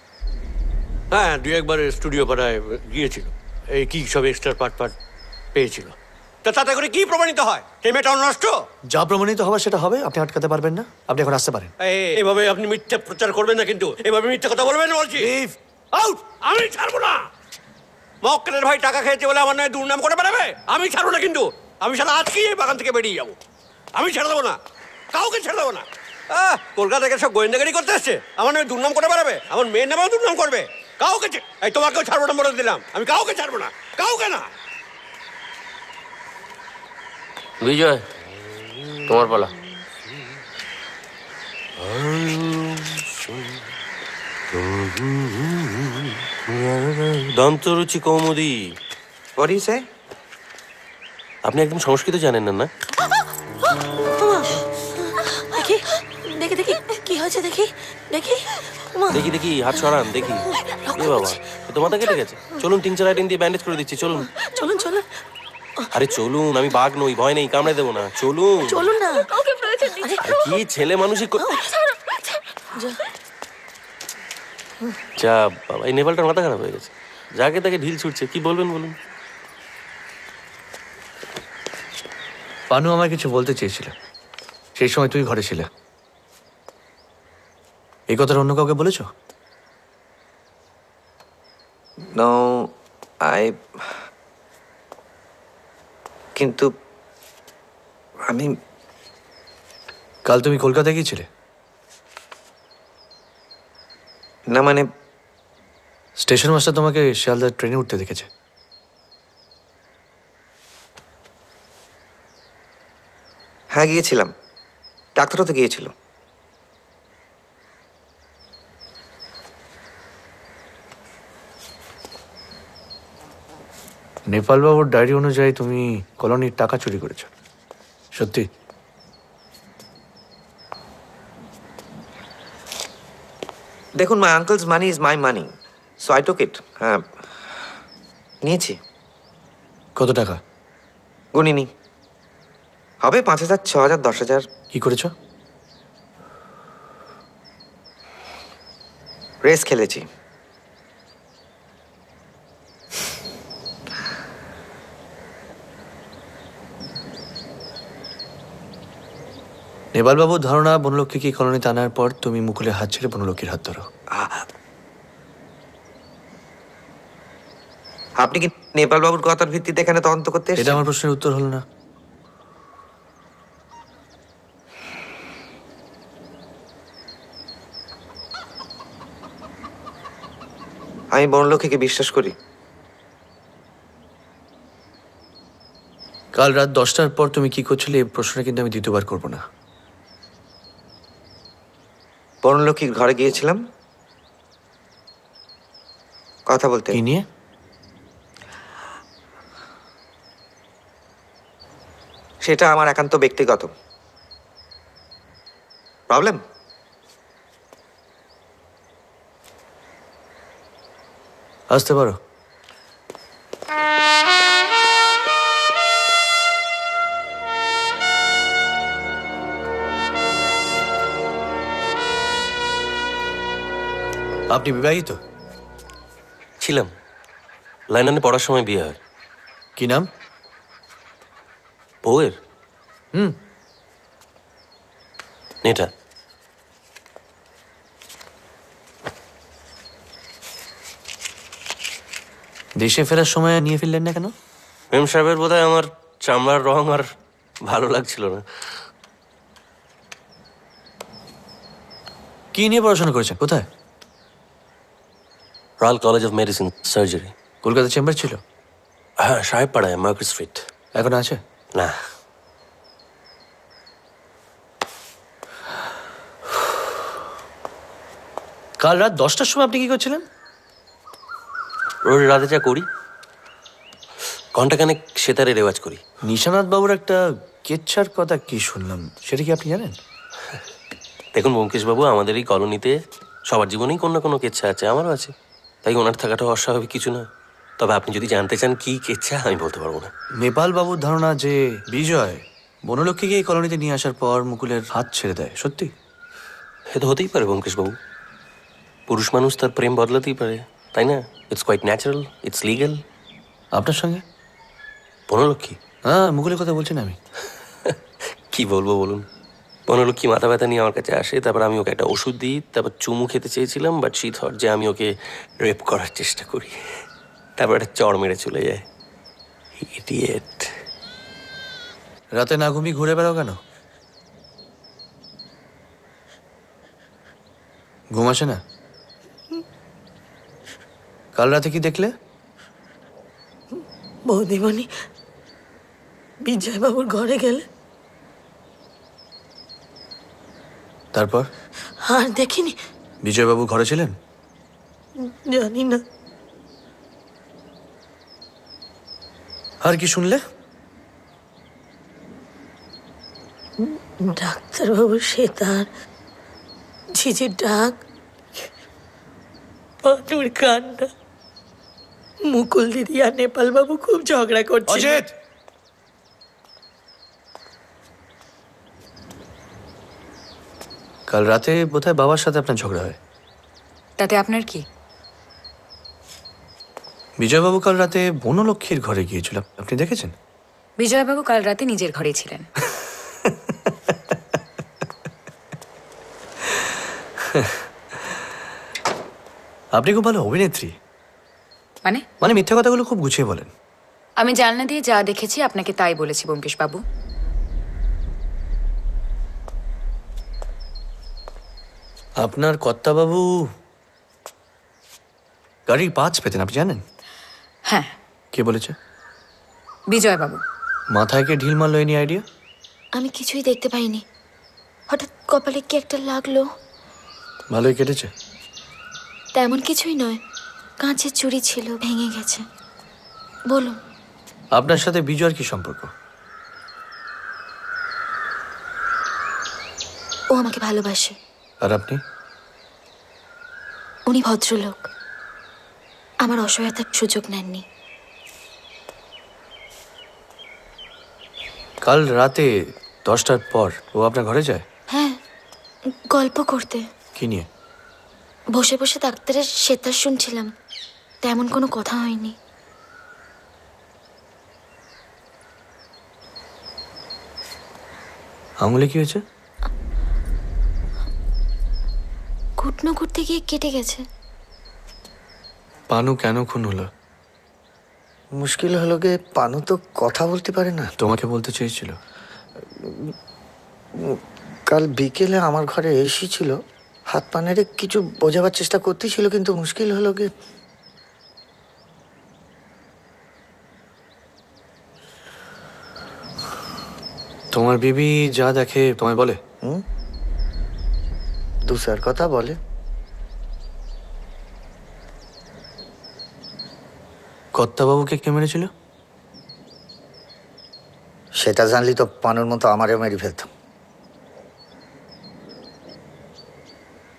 হ্যাঁ, দুই একবার স্টুডিও পাড়ায় গিয়েছিল। এই কি সব এক্সট্রা পার্ট পেয়েছিল। তা তাতে করে কি প্রমাণিত হয়? সেই মেয়েটা নষ্ট। যা প্রমাণিত হবে সেটা হবে, আপনি আটকাতে পারবেন না। আপনি এখন আসতে পারেন। এভাবে আপনি মিথ্যা প্রচার করবেন না, কিন্তু এভাবে মিথ্যা কথা বলবেন না বলছি। আউট! আমি ছাড়বো না। মক্কেলের ভাই টাকা খেয়েছে বলে আমার নয় দুর্নাম করে বেড়াবে। আমি ছাড়বো না, কিন্তু আমি সারা আজকেই এই বাগান থেকে বেরিয়ে যাবো। আমি ছেড়ে দেবো না, কাউকে ছেড়ে দেবো না। কলকাতা থেকে সব গোয়েন্দাগারি করতে এসছে, আমার নামে দুর্নাম করে বেড়াবে, আমার মেয়ের নামেও দুর্নাম করবে। কাউকে এই তোমাকেও ছাড়বো না বলে দিলাম। আমি কাউকে ছাড়বো না, কাউকে না। বিজয়, তোমার পালা। দন্তরুচি Kaumudi. What do you say? আপনি একদম সংস্কৃত জানেন না? দেখি দেখি দেখি কি হয়েছে, দেখি দেখি দেখি দেখি, হাত সরান দেখি। এ বাবা, এ তো মাথা কেটে গেছে। চলুন 3-4 আইটেম দিয়ে ব্যান্ডেজ করে দিচ্ছি। চলুন চলুন চলুন আরে চলুন, আমি বাঘ নই, ভয় নেই, কামড়ে দেবো না। চলুন চলুন না। কি ছেলে মানুষই যা বাবা, এই নেপালটার মাথা খারাপ হয়ে গেছে। যাকে তাকে ঢিল ছুটছে, কি বলবেন বলুন। পানু আমায় কিছু বলতে চেয়েছিল, সেই সময় তুই ঘরে ছিলে। এই কথাটা অন্য কাউকে বলেছো? No, কিন্তু আমি কাল তুমি কলকাতায় গিয়েছিলে? না মানে স্টেশন মাস্টার তোমাকে শিয়ালদার ট্রেনে উঠতে দেখেছে। হ্যাঁ গিয়েছিলাম, ডাক্তারও তো গিয়েছিল। নেপাল বাবুর ডায়েরি অনুযায়ী তুমি কলোনির টাকা চুরি করেছো, সত্যি? দেখুন, my uncle's money is my money, so I took it. হ্যাঁ নিয়েছি। কত টাকা? গুনিনি, হবে 5,000, 6,000, 10,000। কি করেছো? রেস খেলেছি। নেপালবাবুর ধারণা বনলক্ষ্মীকে এই কলোনিতে আনার পর তুমি মুকুলের হাত ছেড়ে বনলক্ষ্মীর হাত ধরো। আপনি কি নেপাল বাবুর কথার ভিত্তিতে এখানে তদন্ত করতে এটা এসেছেন? আমার প্রশ্নের উত্তর হলো না। আমি বনলক্ষ্মীকে বিশ্বাস করি। কাল রাত 10টার পর তুমি কি করছিলে এই প্রশ্নটা কিন্তু আমি দ্বিতীয়বার করবো না। বনলক্ষ্মীর ঘরে গিয়েছিলাম কথা বলতে। কি নিয়ে? সেটা আমার একান্ত ব্যক্তিগত প্রবলেম। আসতে পারো। আপনি বিবাহিত? ছিলাম, লন্ডনে পড়ার সময় বিয়ে হয়। কি নাম? বউয়ের হুম, এটা দেশে ফেরার সময় নিয়ে ফিরলেন না কেন? মেম সাহেবের বোধহয় আমার চামড়ার রং আর ভালো লাগছিল না। কি নিয়ে পড়াশোনা করেছেন? কোথায়? Royal college of medicine surgery. Kolkata chamber ছিল? হ্যাঁ, সাহেব পাড়ায়, মার্কেট স্ট্রিট। এখন আছে? না, কাল রাত 10টার সময় আপনি কি করছিলেন? রোজ রাতে যা করি, ঘন্টাখানেক সেতারে রেওয়াজ করি। নিশানাথ বাবুর একটা কেচ্ছার কথা কি শুনলাম, সেটা কি আপনি জানেন? দেখুন ব্যোমকেশবাবু, আমাদের এই কলোনিতে সবার জীবনেই কোনো না কোনো কেচ্ছা আছে, আমারও আছে, তাই ওনার থাকাটা অস্বাভাবিক কিছু না। তবে আপনি যদি জানতে চান কি কেচ্ছা, আমি বলতে পারবো না। নেপাল বাবুর ধারণা যে বিজয় বনলক্ষ্মীকে এই কলোনিতে নিয়ে আসার পর মুকুলের হাত ছেড়ে দেয়, সত্যি? এ তো হতেই পারে ব্যোমকেশবাবু, পুরুষ মানুষ তার প্রেম বদলাতেই পারে, তাই না? It's quite natural, it's legal. আপনার সঙ্গে? বনলক্ষ্মী? হ্যাঁ, মুকুলের কথা বলছেন আমি। কি বলবো বলুন, বনলক্ষ্মী মাথা ব্যথা নিয়ে আমার কাছে আসে, তারপর আমি ওকে একটা ওষুধ দিই, তারপর চুমু খেতে চেয়েছিলাম, বাট শি থট যে আমি ওকে রেপ করার চেষ্টা করি, তারপর একটা চড় মেরে চলে যায়। ইডিয়েট। রাতে না ঘুমিয়ে ঘুরে বেড়াও কেন? ঘুম আসে না? কাল রাতে কি দেখলে? বৌদিমণি বিজয়বাবুর ঘরে গেলে, তারপর? আর দেখিনি। বিজয়বাবু ঘরে ছিলেন? জানি না। আর কি শুনলে? ডাক্তারবাবু সেতার, ঝিঝির ডাক, পাটুর কান্না, মুকুল দিদি আর নেপাল বাবু খুব ঝগড়া করছে। অজিত! কাল রাতে বোধহয় বাবার সাথে আপনার ঝগড়া হয়। তাতে আপনার কি? বিজয়বাবু কাল রাতে বনলক্ষ্মীর ঘরে গিয়েছিল, আপনি দেখেছেন? বিজয়বাবু কাল রাতে নিজের ঘরেই ছিলেন। আপনি খুব ভালো অভিনেত্রী। মানে মিথ্যা কথাগুলো খুব গুছিয়ে বলেন। আমি জানলা দিয়ে যা দেখেছি আপনাকে তাই বলেছি ব্যোমকেশবাবু। আপনার কর্তাবাবু গাড়ির পাঁচ পেতেন, আপনি জানেন? হ্যাঁ। কে বলেছে? বিজয়বাবু। মাথায় কে ঢিল মারলো এনি আইডিয়া? আমি কিছুই দেখতে পাইনি, হঠাৎ কপালে কি একটা লাগলো। ভালোই কেটেছে? তেমন কিছুই নয়, কাঁচের চুড়ি ছিল, ভেঙে গেছে। বলুন। আপনার সাথে বিজয়ের কি সম্পর্ক? ও আমাকে ভালোবাসে। আর আপনি? উনি ভদ্রলোক, আমার অসহায়তার সুযোগ নেননি। কাল রাতে 10টার পর ও আপনার ঘরে যায়? হ্যাঁ, গল্প করতে। কি নিয়ে? বসে বসে ডাক্তারের সেতার শুনছিলাম, তেমন কোনো কথা হয়নি। আঙুলে কি হয়েছে? যত্ন করতে গিয়ে কেটে গেছে। পানু কেন খুন হলো? মুশকিল হলো গে, পানু তো কথা বলতে পারে না। তোমাকে বলতে চেয়েছিল। কাল বিকেলে আমার ঘরে এসেছিল, হাত পা নেড়ে কিছু বোঝাবার চেষ্টা করতেছিল, কিন্তু মুশকিল হলো গে তোমার বিবি যা দেখে তোমায় বলে? দুসার কথা বলে। কর্তাবাবুকে কে মেরেছিল? সেটা জানলি তো পানুর মতো আমারও মেরে ফেলতাম।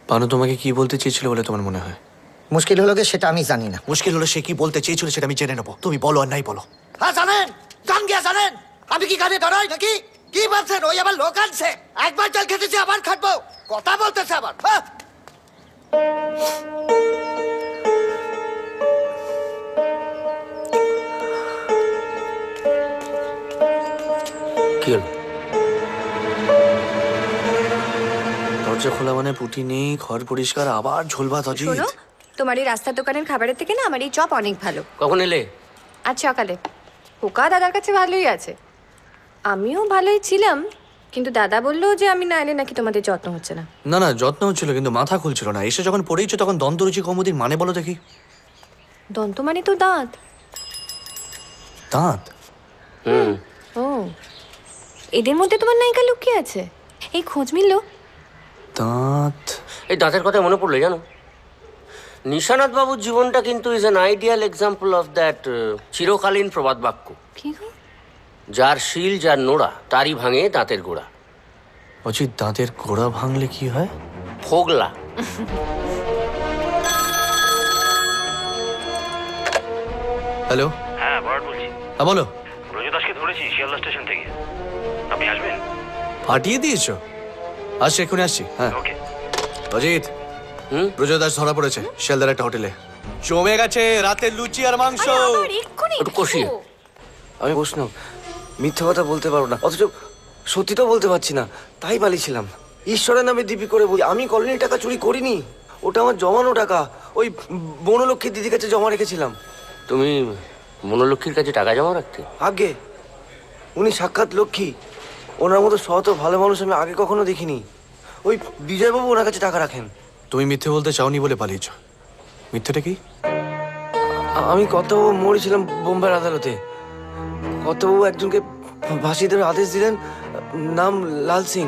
পানু তোমাকে কি বলতে চেয়েছিল বলে তোমার মনে হয়? মুশকিল হলো গে সেটা আমি জানি না। মুশকিল হলো সে কি বলতে চেয়েছিল সেটা আমি জেনে নেবো। তুমি বলো আর নাই বলো। হ্যাঁ জানেন, গান গিয়া জানেন আমি কি গানে দাঁড়াই নাকি? কি ভাবছেন ওই আবার লোক আনছে? একবার জল খেতেছি আবার খাটবো, কথা বলতেছে আবার। কি হলো? দরজা খোলা মানে পুটি নেই, ঘর পরিষ্কার, আবার ঝোল ভাত। অজিত, শোনো, তোমার এই রাস্তার দোকানের খাবারের থেকে না আমার এই চপ অনেক ভালো। কখন এলে? আজ সকালে। খোকা দাদার কাছে ভালোই আছে, আমিও ভালোই ছিলাম, কিন্তু দাদা বললো যে আমি না এলে নাকি তোমাদের যত্ন হচ্ছে না। না না, যত্ন হচ্ছিল কিন্তু মাথা খুলছিল না। এসে যখন পড়েইছো তখন দন্তরুচি কৌমুদির মানে বলো দেখি। দন্ত মানে তো দাঁত। দাঁত? ও, এদের মধ্যে তোমার নায়িকা লুকিয়ে আছে, এই খোঁজ মিললো। দাঁত? এই দাঁতের কথা মনে পড়লো জানো, নিশানাথ বাবুর জীবনটা কিন্তু is an ideal example of that চিরকালীন প্রবাদ বাক্য। কি গো? যার শিল যার নোড়া তারই ভাঙে দাঁতের গোড়া। অজিত, দাঁতের গোড়া ভাঙলে কি হয়? ফোগলা। হ্যালো। হ্যাঁ, বড় বলছি। হ্যাঁ বলো। ব্রজদাসকে ধরেছি শিয়ালদা স্টেশন থেকে। আপনি আসবেন? পাঠিয়ে দিয়েছো? আসছি, এক্ষুনি আসছি। হ্যাঁ ওকে। অজিত, ব্রজদাস ধরা পড়েছে শিয়ালদার একটা হোটেলে। জমে গেছে রাতের লুচি আর মাংস। একটু কষিয়ে। আমি বসলাম, মিথ্যে কথা বলতে পারবো না, অথচ সত্যি তো বলতে পারছি না, তাই পালিয়েছিলাম। ঈশ্বরের নামে দিবি করে বলি, আমি কলোনির টাকা চুরি করিনি, ওটা আমার জমানো টাকা, ওই বনলক্ষ্মীর দিদির কাছে জমা রেখেছিলাম। তুমি মনোলক্ষ্মীর কাছে টাকা জমা রাখতে? আগে উনি সাক্ষাৎ লক্ষ্মী, ওনার মতো সৎ ও ভালো মানুষ আমি আগে কখনো দেখিনি। ওই বিজয়বাবু ওনার কাছে টাকা রাখেন। তুমি মিথ্যে বলতে চাওনি বলে পালিয়েছো। মিথ্যেটা কি? আমি কর্তাবাবু মরেছিলাম বোম্বের আদালতে। কর্তাবাবু একজনকে ফাঁসি দেওয়ার আদেশ দিলেন, নাম লাল সিং।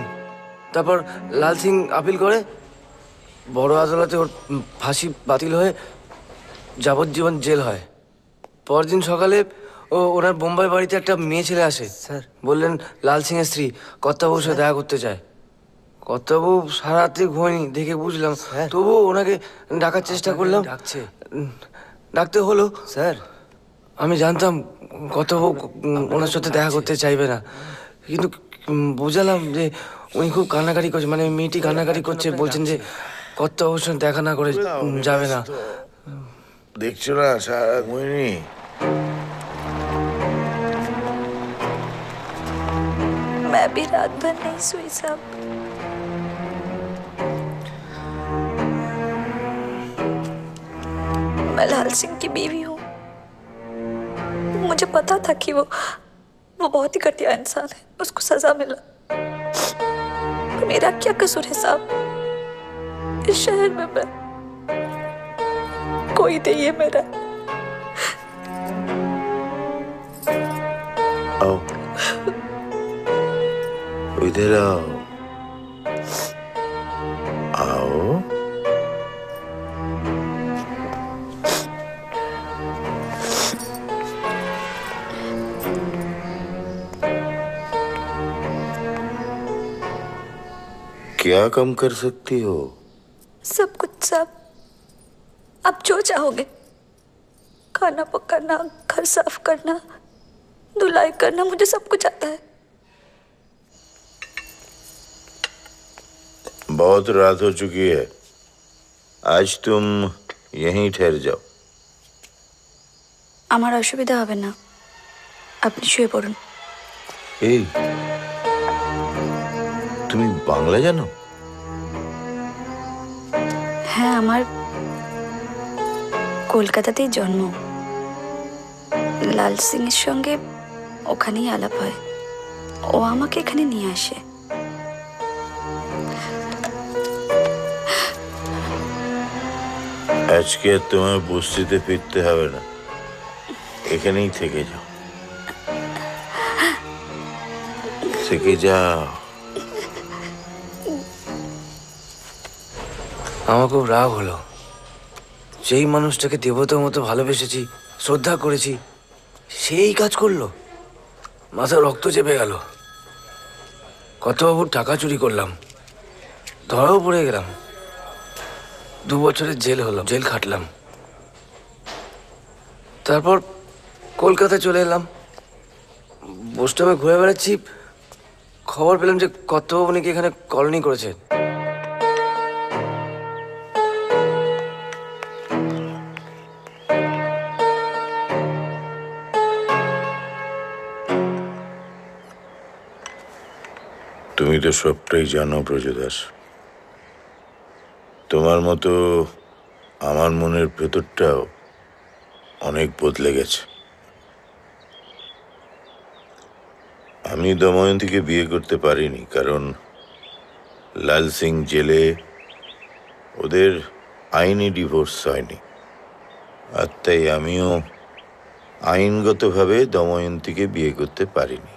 তারপর লাল সিং আপিল করে, বড় আদালতে ওর ফাঁসি বাতিল হয়ে যাবজ্জীবন জেল হয়। পরদিন সকালে ওনার বোম্বাই বাড়িতে একটা মেয়ে ছেলে আসে। স্যার বললেন লাল সিং এর স্ত্রী কর্তাবাবুর সাথে দেখা করতে চায়। কর্তাবাবু সারা রাত্রি ঘুমায়নি দেখে বুঝলাম, তবুও ওনাকে ডাকার চেষ্টা করলাম, ডাকতে হলো। স্যার আমি জানতাম কর্তাবাবু ওনার সাথে দেখা করতে চাইবে না, কিন্তু বুঝালাম যে উনি খুব কান্নাকাটি করছে, মানে মেয়েটি কান্নাকাটি করছে, বলছেন যে কর্তাবাবুর সঙ্গে দেখা না করে যাবে না। দেখছো না সারা ঘুমিনি। मैं भी रात भर नहीं सोई साहब। मैं लाल सिंह की बीवी हूँ। मुझे पता था कि वो बहुत ही घटिया इंसान है, उसको सजा मिला। मेरा क्या कसूर है साहब? इस शहर में मैं कोई नहीं है मेरा। आओ इधर आओ, आओ। क्या कम कर सकती हो? सब कुछ साहब, आप जो चाहोगे। खाना पकाना, घर साफ करना, धुलाई करना, मुझे सब कुछ आता है। बहुत रात हो चुकी है, आज तुम यहीं ठहर जाओ। আমার অসুবিধা হবে না, আপনি শুয়ে পড়ুন। এই তুমি বাংলা জানো? হ্যাঁ, আমার কলকাতাতেই জন্ম। লাল সিং এর সঙ্গে ওখানেই আলাপ হয়। ও আমাকে এখানে নিয়ে আসে। আজকে আর তোমার বস্তিতে ফিরতে হবে না, এখানেই থেকে যাও, থেকে যাও। আমার খুব রাগ হলো। যেই মানুষটাকে দেবতার মতো ভালোবেসেছি, শ্রদ্ধা করেছি, সেই কাজ করলো। মাথা রক্ত চেপে গেল। কত বাবুর টাকা চুরি করলাম, ধরাও পড়ে গেলাম। 2 বছরের জেল হলো, জেল খাটলাম। তারপর কলকাতা চলে এলাম। বোস্টমে ঘুরে বেড়াচ্ছি, খবর পেলাম যে কর্তাবাবু নাকি এখানে কলোনি করেছে। তুমি তো সবটাই জানো ব্রজদাস। তোমার মতো আমার মনের ভেতরটাও অনেক বদলে গেছে। আমি দময়ন্তীকে বিয়ে করতে পারিনি, কারণ লাল সিং জেলে, ওদের আইনি ডিভোর্স হয়নি। আর তাই আমিও আইনগতভাবে দময়ন্তীকে বিয়ে করতে পারিনি।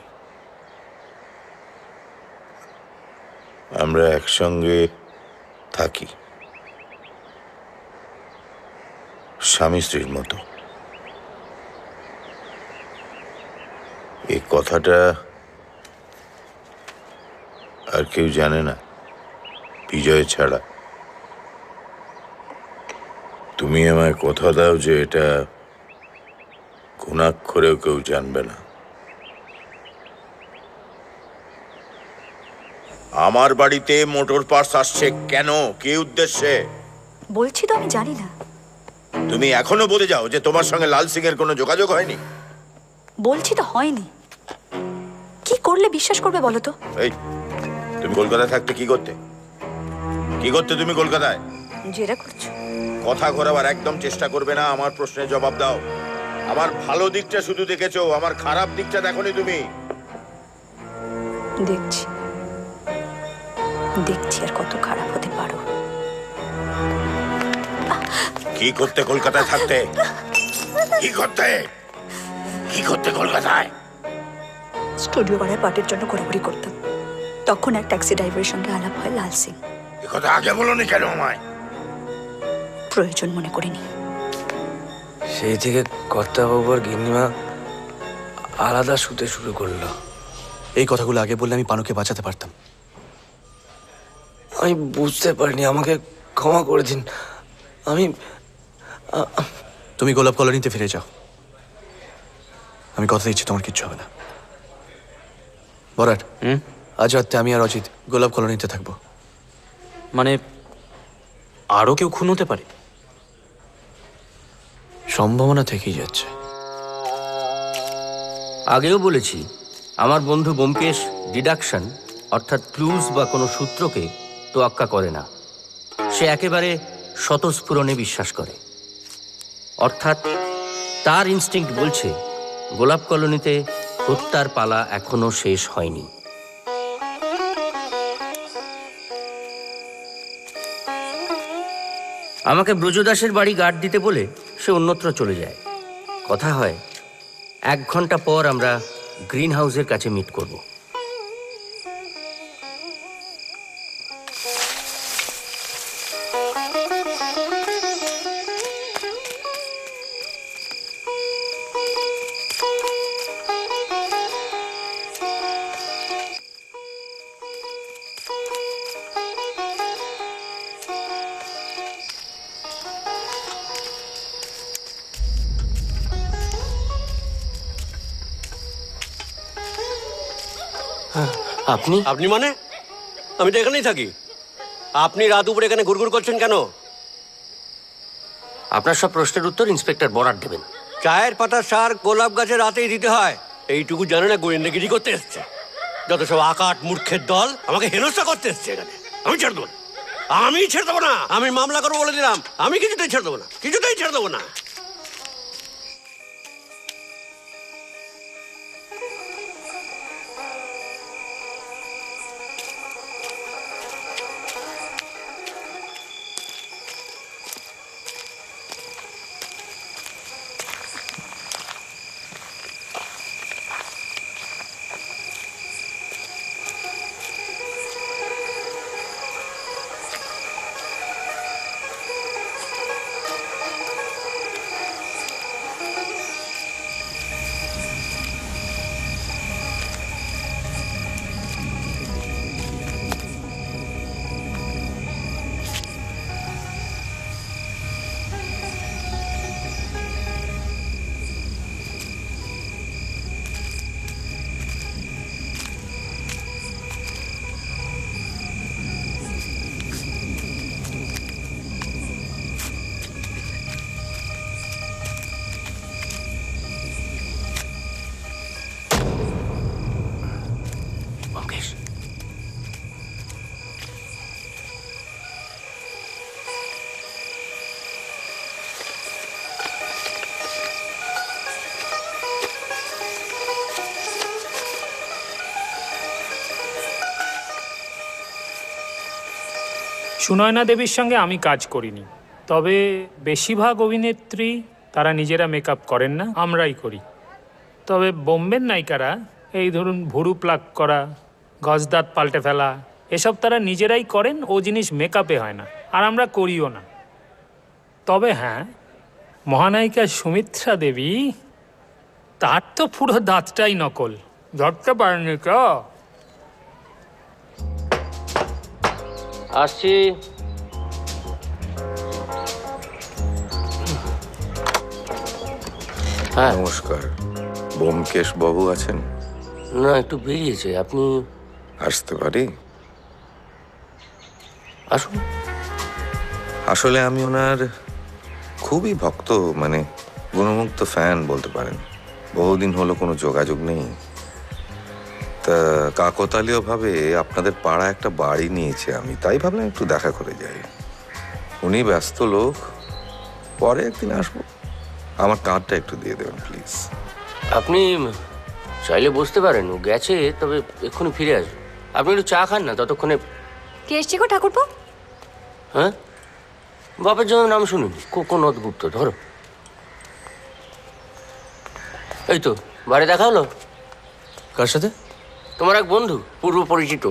আমরা একসঙ্গে থাকি, স্বামী স্ত্রীর মতো। এই কথাটা আর কেউ জানে না বিজয় ছাড়া। তুমি আমায় কথা দাও যে এটা কোনাক্ষরেও কেউ জানবে না। আমার বাড়িতে মোটর পার্টস আসছে কেন, কি উদ্দেশ্যে? বলছি তো আমি জানি না। তুমি এখনো বলে যাও যে তোমার সঙ্গে লাল সিং এর কোনো যোগাযোগ হয়নি। বলছি তো হয়নি। কি করলে বিশ্বাস করবে বলো তো? এই, তুমি কলকাতায় থাকতে কি করতে? কি করতে তুমি কলকাতায়? জেরা করছো? কথা ঘোরাবার একদম চেষ্টা করবে না। আমার প্রশ্নের জবাব দাও। আমার ভালো দিকটা শুধু দেখেছো, আমার খারাপ দিকটা দেখোনি তুমি। দেখছি দেখছি আর কত খারাপ হতে পারো। কি করতে কলকাতায় থাকতে? কি করতে? কি করতে কলকাতায়? স্টুডিও ভাড়ায় পার্টির জন্য ঘোরাঘুরি করতাম। তখন এক ট্যাক্সি ড্রাইভারের সঙ্গে আলাপ হয় লাল সিং। এ কথা আগে বলোনি কেন আমায়? প্রয়োজন মনে করিনি। সেই থেকে কর্তাবাবু আর গিন্নিমা আলাদা শুতে শুরু করলো। এই কথাগুলো আগে বললে আমি পানুকে বাঁচাতে পারতাম। আমি বুঝতে পারিনি, আমাকে ক্ষমা করে দিন। আমি তুমি গোলাপ কলোনিতে ফিরে যাও। আমি কথা দিচ্ছি তোমার কিচ্ছু হবে না। বরাট, আজ রাতে আমি আর অজিত গোলাপ কলোনিতে থাকবো। মানে আরও কেউ খুন হতে পারে? সম্ভাবনা থেকেই যাচ্ছে। আগেও বলেছি, আমার বন্ধু ব্যোমকেশ ডিডাকশন অর্থাৎ ক্লুজ বা কোনো সূত্রকে তোয়াক্কা করে না। সে একেবারে স্বতঃস্ফুরণে বিশ্বাস করে। অর্থাৎ তার ইনস্টিংক্ট বলছে গোলাপ কলোনিতে হত্যার পালা এখনো শেষ হয়নি। আমাকে ব্রজদাসের বাড়ি গার্ড দিতে বলে সে অন্যত্র চলে যায়। কথা হয় 1 ঘন্টা পর আমরা গ্রিন হাউসের কাছে মিট করব। আপনি আপনি মানে? আমি তো এখানেই থাকি। আপনি রাত উপরে এখানে ঘুরঘুর করছেন কেন? আপনার সব প্রশ্নের উত্তর ইন্সপেক্টর বরাট দেবেন। চায়ের পাতার সার গোলাপ গাছে রাতেই দিতে হয়, এইটুকু জানে না গোয়েন্দাগিরি করতে এসছে। যত সব আকাট মূর্খের দল আমাকে হেনস্থা করতে এসছে এখানে। আমি ছাড় দেবো। আমি ছেড়ে দেবো না, আমি মামলা করবো বলে দিলাম। আমি কিছুতেই ছেড়ে দেবো না, কিছুতেই ছেড়ে দেবো না। সুনয়না দেবীর সঙ্গে আমি কাজ করিনি, তবে বেশিরভাগ অভিনেত্রী তারা নিজেরা মেকআপ করেন না, আমরাই করি। তবে বোম্বের নায়িকারা এই ধরুন ভুরু প্লাক করা, গজদাঁত পাল্টে ফেলা, এসব তারা নিজেরাই করেন, ও জিনিস মেকআপে হয় না, আর আমরা করিও না। তবে হ্যাঁ, মহানায়িকা সুমিত্রা দেবী, তার তো পুরো দাঁতটাই নকল, ধরতে পারেনি তো। আসছি। হ্যাঁ নমস্কার, ব্যোমকেশ বাবু আছেন? না, একটু বেরিয়েছে। আপনি আসতে পারি? আসুন। আসলে আমি ওনার খুবই ভক্ত, মানে গুণমুগ্ধ ফ্যান বলতে পারেন। বহুদিন হলো কোনো যোগাযোগ নেই। তা কাকতালীয়ভাবে আপনাদের পাড়া একটা বাড়ি নিয়েছে আমি, তাই ভাবলাম একটু দেখা করে যাই। উনি ব্যস্ত লোক, পরে একদিন আসবো। আমার কার্ডটা একটু দিয়ে দেবেন প্লিজ। আপনি চাইলে বসতে পারেন, ও গেছে, তবে এক্ষুনি ফিরে আসবে। আপনি একটু চা খান না, ততক্ষণে। কে এসছে গো ঠাকুরপো? হ্যাঁ, বাপের জন্য নাম শুনুনি, কোকোনদ গুপ্ত। ধরো, এই তো বাড়ি দেখা হলো। কার সাথে? তোমার এক বন্ধু, পূর্ব পরিচিত,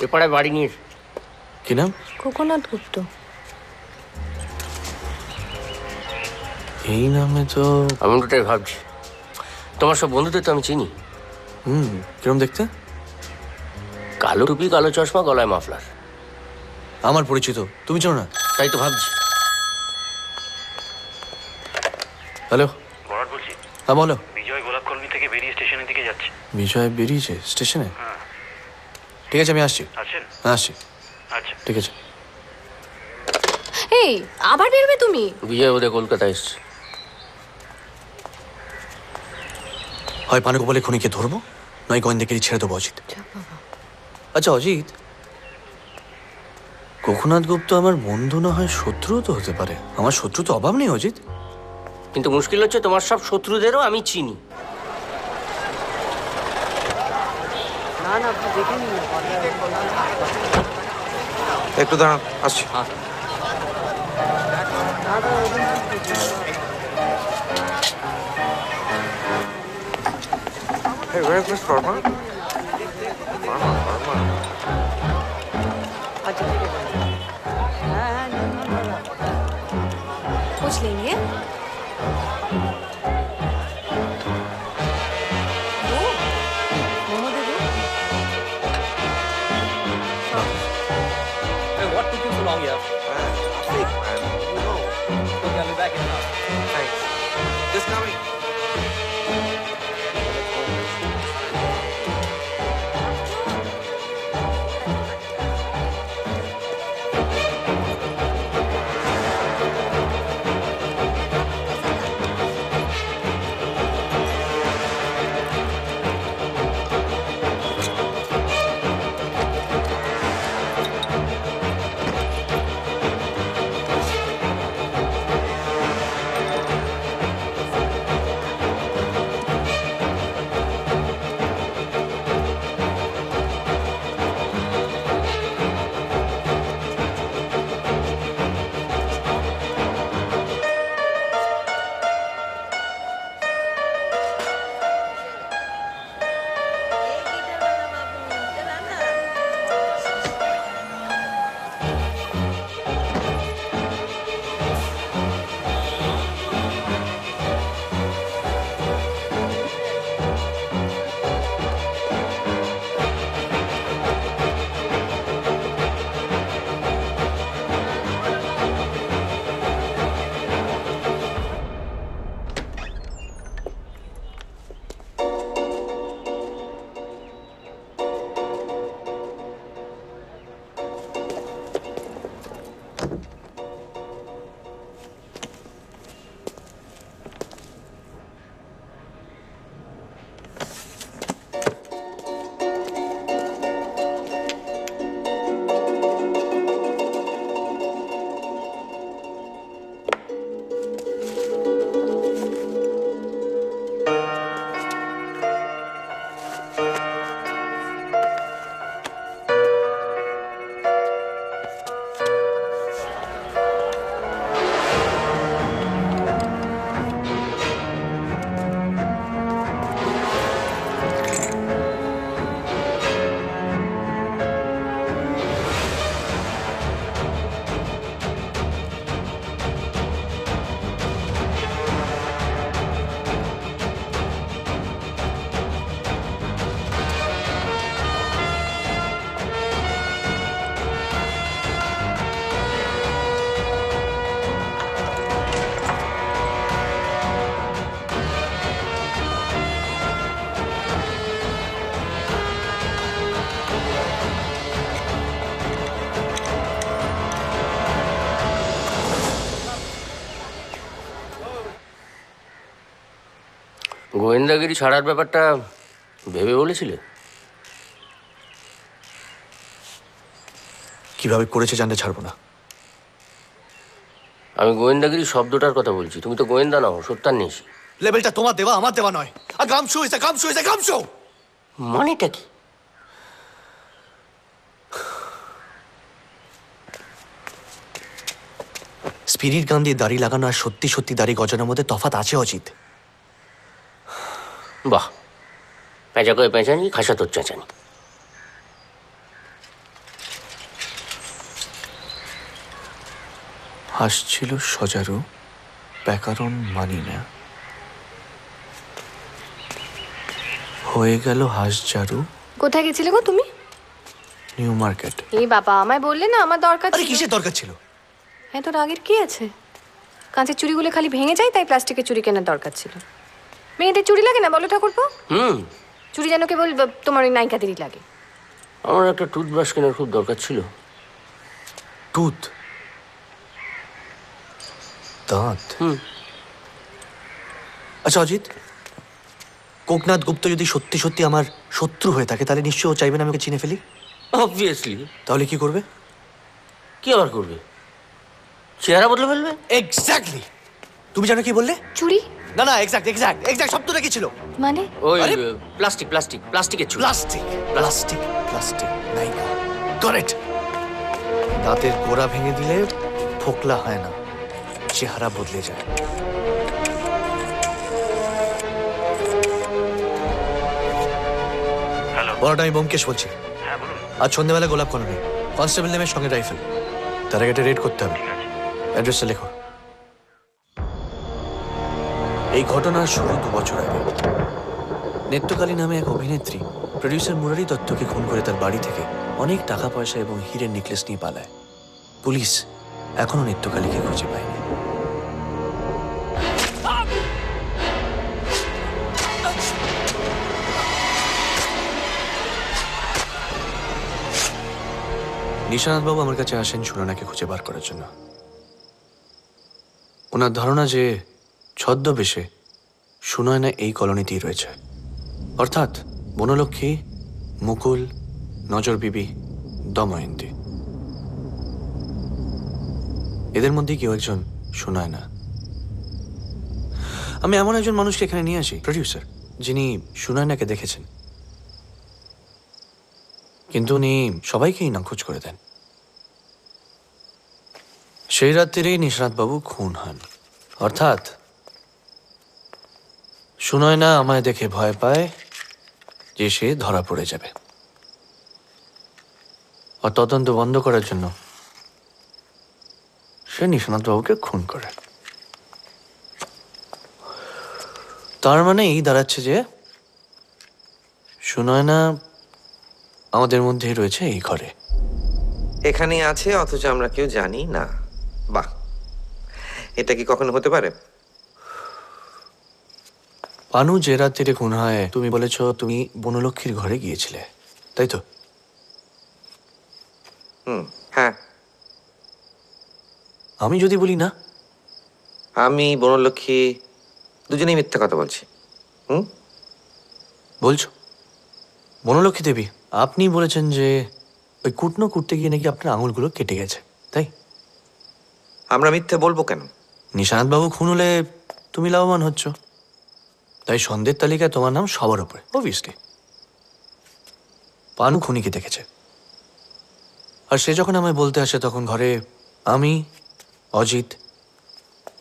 এ পাড়ায় বাড়ি নিয়ে। কি নাম? কোকোনদ গুপ্ত। এই নামে তো আমি ওটাই ভাবছি। তোমার সব বন্ধুদের তো আমি চিনি। কিরম দেখতে? কালো টুপি, কালো চশমা, গলায় মাফলার। আমার পরিচিত, তুমি জানো না? তাই তো ভাবছি। হ্যালো, বরাট বলছি। হ্যাঁ বলো। বিজয় গোলাপ কলোনি থেকে বেরিয়ে স্টেশনের দিকে যাচ্ছে। বিজয় বেরিয়েছে স্টেশনে? ঠিক আছে, আমি আসছি। আছেন? হ্যাঁ আসছি। আচ্ছা ঠিক আছে। এই আবার বেরবে তুমি? বিজয় বোধহয় কলকাতা এসছে। হয় পানুগোপালের খুনিকে ধরবো, নয় গোয়েন্দাকে ছেড়ে দেবো অজিত। আচ্ছা অজিত, কোকোনদ গুপ্ত আমার বন্ধু না হয় শত্রুও তো হতে পারে। আমার শত্রু তো অভাব নেই অজিত। কিন্তু মুশকিল হচ্ছে তোমার সব শত্রুদেরও আমি চিনি। একটু দাঁড়ান, আসছি। Hey, where is Miss Verma? Verma. पूछ लेंगे। What took you so long here? Traffic, man. You know. Okay, I'll be back in an hour. Thanks. Just coming. গোয়েন্দাগিরি ছাড়ার ব্যাপারটা ভেবে বলেছিলে? কিভাবে করেছে জানতে ছাড়বো না। আমি গোয়েন্দাগিরি শব্দটার কথা বলছি। তুমি তো গোয়েন্দা নাও, সত্যান্বেষী। লেভেলটা তোমার দেওয়া, আমার দেওয়া নয়। আর গাম শো ইজ গাম শো ইজ গাম শো। মানেটা কি? স্পিরিট গান দিয়ে দাড়ি লাগানো আর সত্যি সত্যি দাড়ি গজানোর মধ্যে তফাৎ আছে অজিত। বাহ, পেঁচা কয়ে পেঁচানি, খাসা তোর চেঁচানি। হাসছিল সজারু, ব্যাকরণ মানি না, হয়ে গেল হাঁসজারু। কোথায় গেছিলে গো তুমি? New market. এই বাবা, আমায় বললে না আমার দরকার ছিল। কিসের দরকার ছিল? হ্যাঁ, তোর আগের কি আছে? কাঁচের চুড়িগুলো খালি ভেঙে যায়, তাই প্লাস্টিকের চুড়ি কেনার দরকার ছিল। মেয়েদের চুড়ি লাগে না বলো ঠাকুরপো? চুড়ি যেন কেবল তোমার ওই নায়িকাদেরই লাগে। আমার একটা টুথব্রাশ কেনার খুব দরকার ছিল। টুথ? দাঁত? আচ্ছা অজিত, কোকনাথ গুপ্ত যদি সত্যি সত্যি আমার শত্রু হয়ে থাকে, তাহলে নিশ্চয়ই ও চাইবে না আমি ওকে চিনে ফেলি। অবভিয়াসলি। তাহলে কি করবে? কি আবার করবে? চেহারা বদলে ফেলবে। এক্স্যাক্টলি। তুমি জানো কি বললে? চুড়ি? না না, এক্স্যাক্ট এক্স্যাক্ট এক্স্যাক্ট শব্দটা কি ছিল? মানে ওই প্লাস্টিক প্লাস্টিক প্লাস্টিকের চুড়ি। প্লাস্টিক প্লাস্টিক প্লাস্টিক, নায়িকা। কারেক্ট। দাঁতের গোড়া ভেঙে দিলে ফোকলা হয় না, চেহারা বদলে যায়। বড়টা আমি বোমকেশ বলছি। আজ সন্ধ্যেবেলা গোলাপ কলোনি, কনস্টেবল নেমের সঙ্গে রাইফেল। তার আগে একটা রেড করতে হবে। অ্যাড্রেসটা লেখো। এই ঘটনার শুরু 2 বছর আগে। নেত্রকালী নামে এক অভিনেত্রী প্রডিউসার মুরারি দত্তকে খুন করে তার বাড়ি থেকে অনেক টাকা পয়সা এবং হীরের নেকলেস নিয়ে পালায়। পুলিশ এখনো নেত্রকালীকে খুঁজে পায়নি। নিশানাথবাবু আমার কাছে আসেন সুনয়নাকে খুঁজে বার করার জন্য। ওনার ধারণা যে ছদ্মবেশে সুনয়না এই কলোনিতেই রয়েছে, অর্থাৎ বনলক্ষ্মী, মুকুল, নজর বিবি, দময়ন্তী, এদের মধ্যে কেউ একজন সুনয়না। আমি এমন একজন মানুষকে এখানে নিয়ে আসি, প্রডিউসার, যিনি সুনয়নাকে দেখেছেন, কিন্তু উনি সবাইকেই নাখোঁজ করে দেন। সেই রাত্রিরেই নিশানাথবাবু খুন হন। অর্থাৎ সুনয়না আমায় দেখে ভয় পায় যে সে ধরা পড়ে যাবে, আর তদন্ত বন্ধ করার জন্য সে নিশানাথবাবুকে খুন করে। তার মানে এই দাঁড়াচ্ছে যে সুনয়না আমাদের মধ্যেই রয়েছে, এই ঘরে। এখানেই আছে, অথচ আমরা কেউ জানি না। বাহ, এটা কি কখনো হতে পারে? পানু যে রাত্রিরে খুন হয়, তুমি বলেছ তুমি বনলক্ষ্মীর ঘরে গিয়েছিলে, তাই তো? হ্যাঁ। আমি যদি বলি না? আমি বনলক্ষ্মী দুজনেই মিথ্যা কথা বলছি। বলছো? বনলক্ষ্মী দেবী, আপনি বলেছেন যে ওই কুটনো করতে গিয়ে নাকি আপনার আঙুলগুলো কেটে গেছে, তাই? আমরা মিথ্যে বলবো কেন? নিশানাথবাবু খুন হলে তুমি লাভবান হচ্ছ, তাই সন্দেহের তালিকায় তোমার নাম সবার উপরে, অবভিয়াসলি। পানু খুনিকে দেখেছে, আর সে যখন আমায় বলতে আসে তখন ঘরে আমি, অজিত,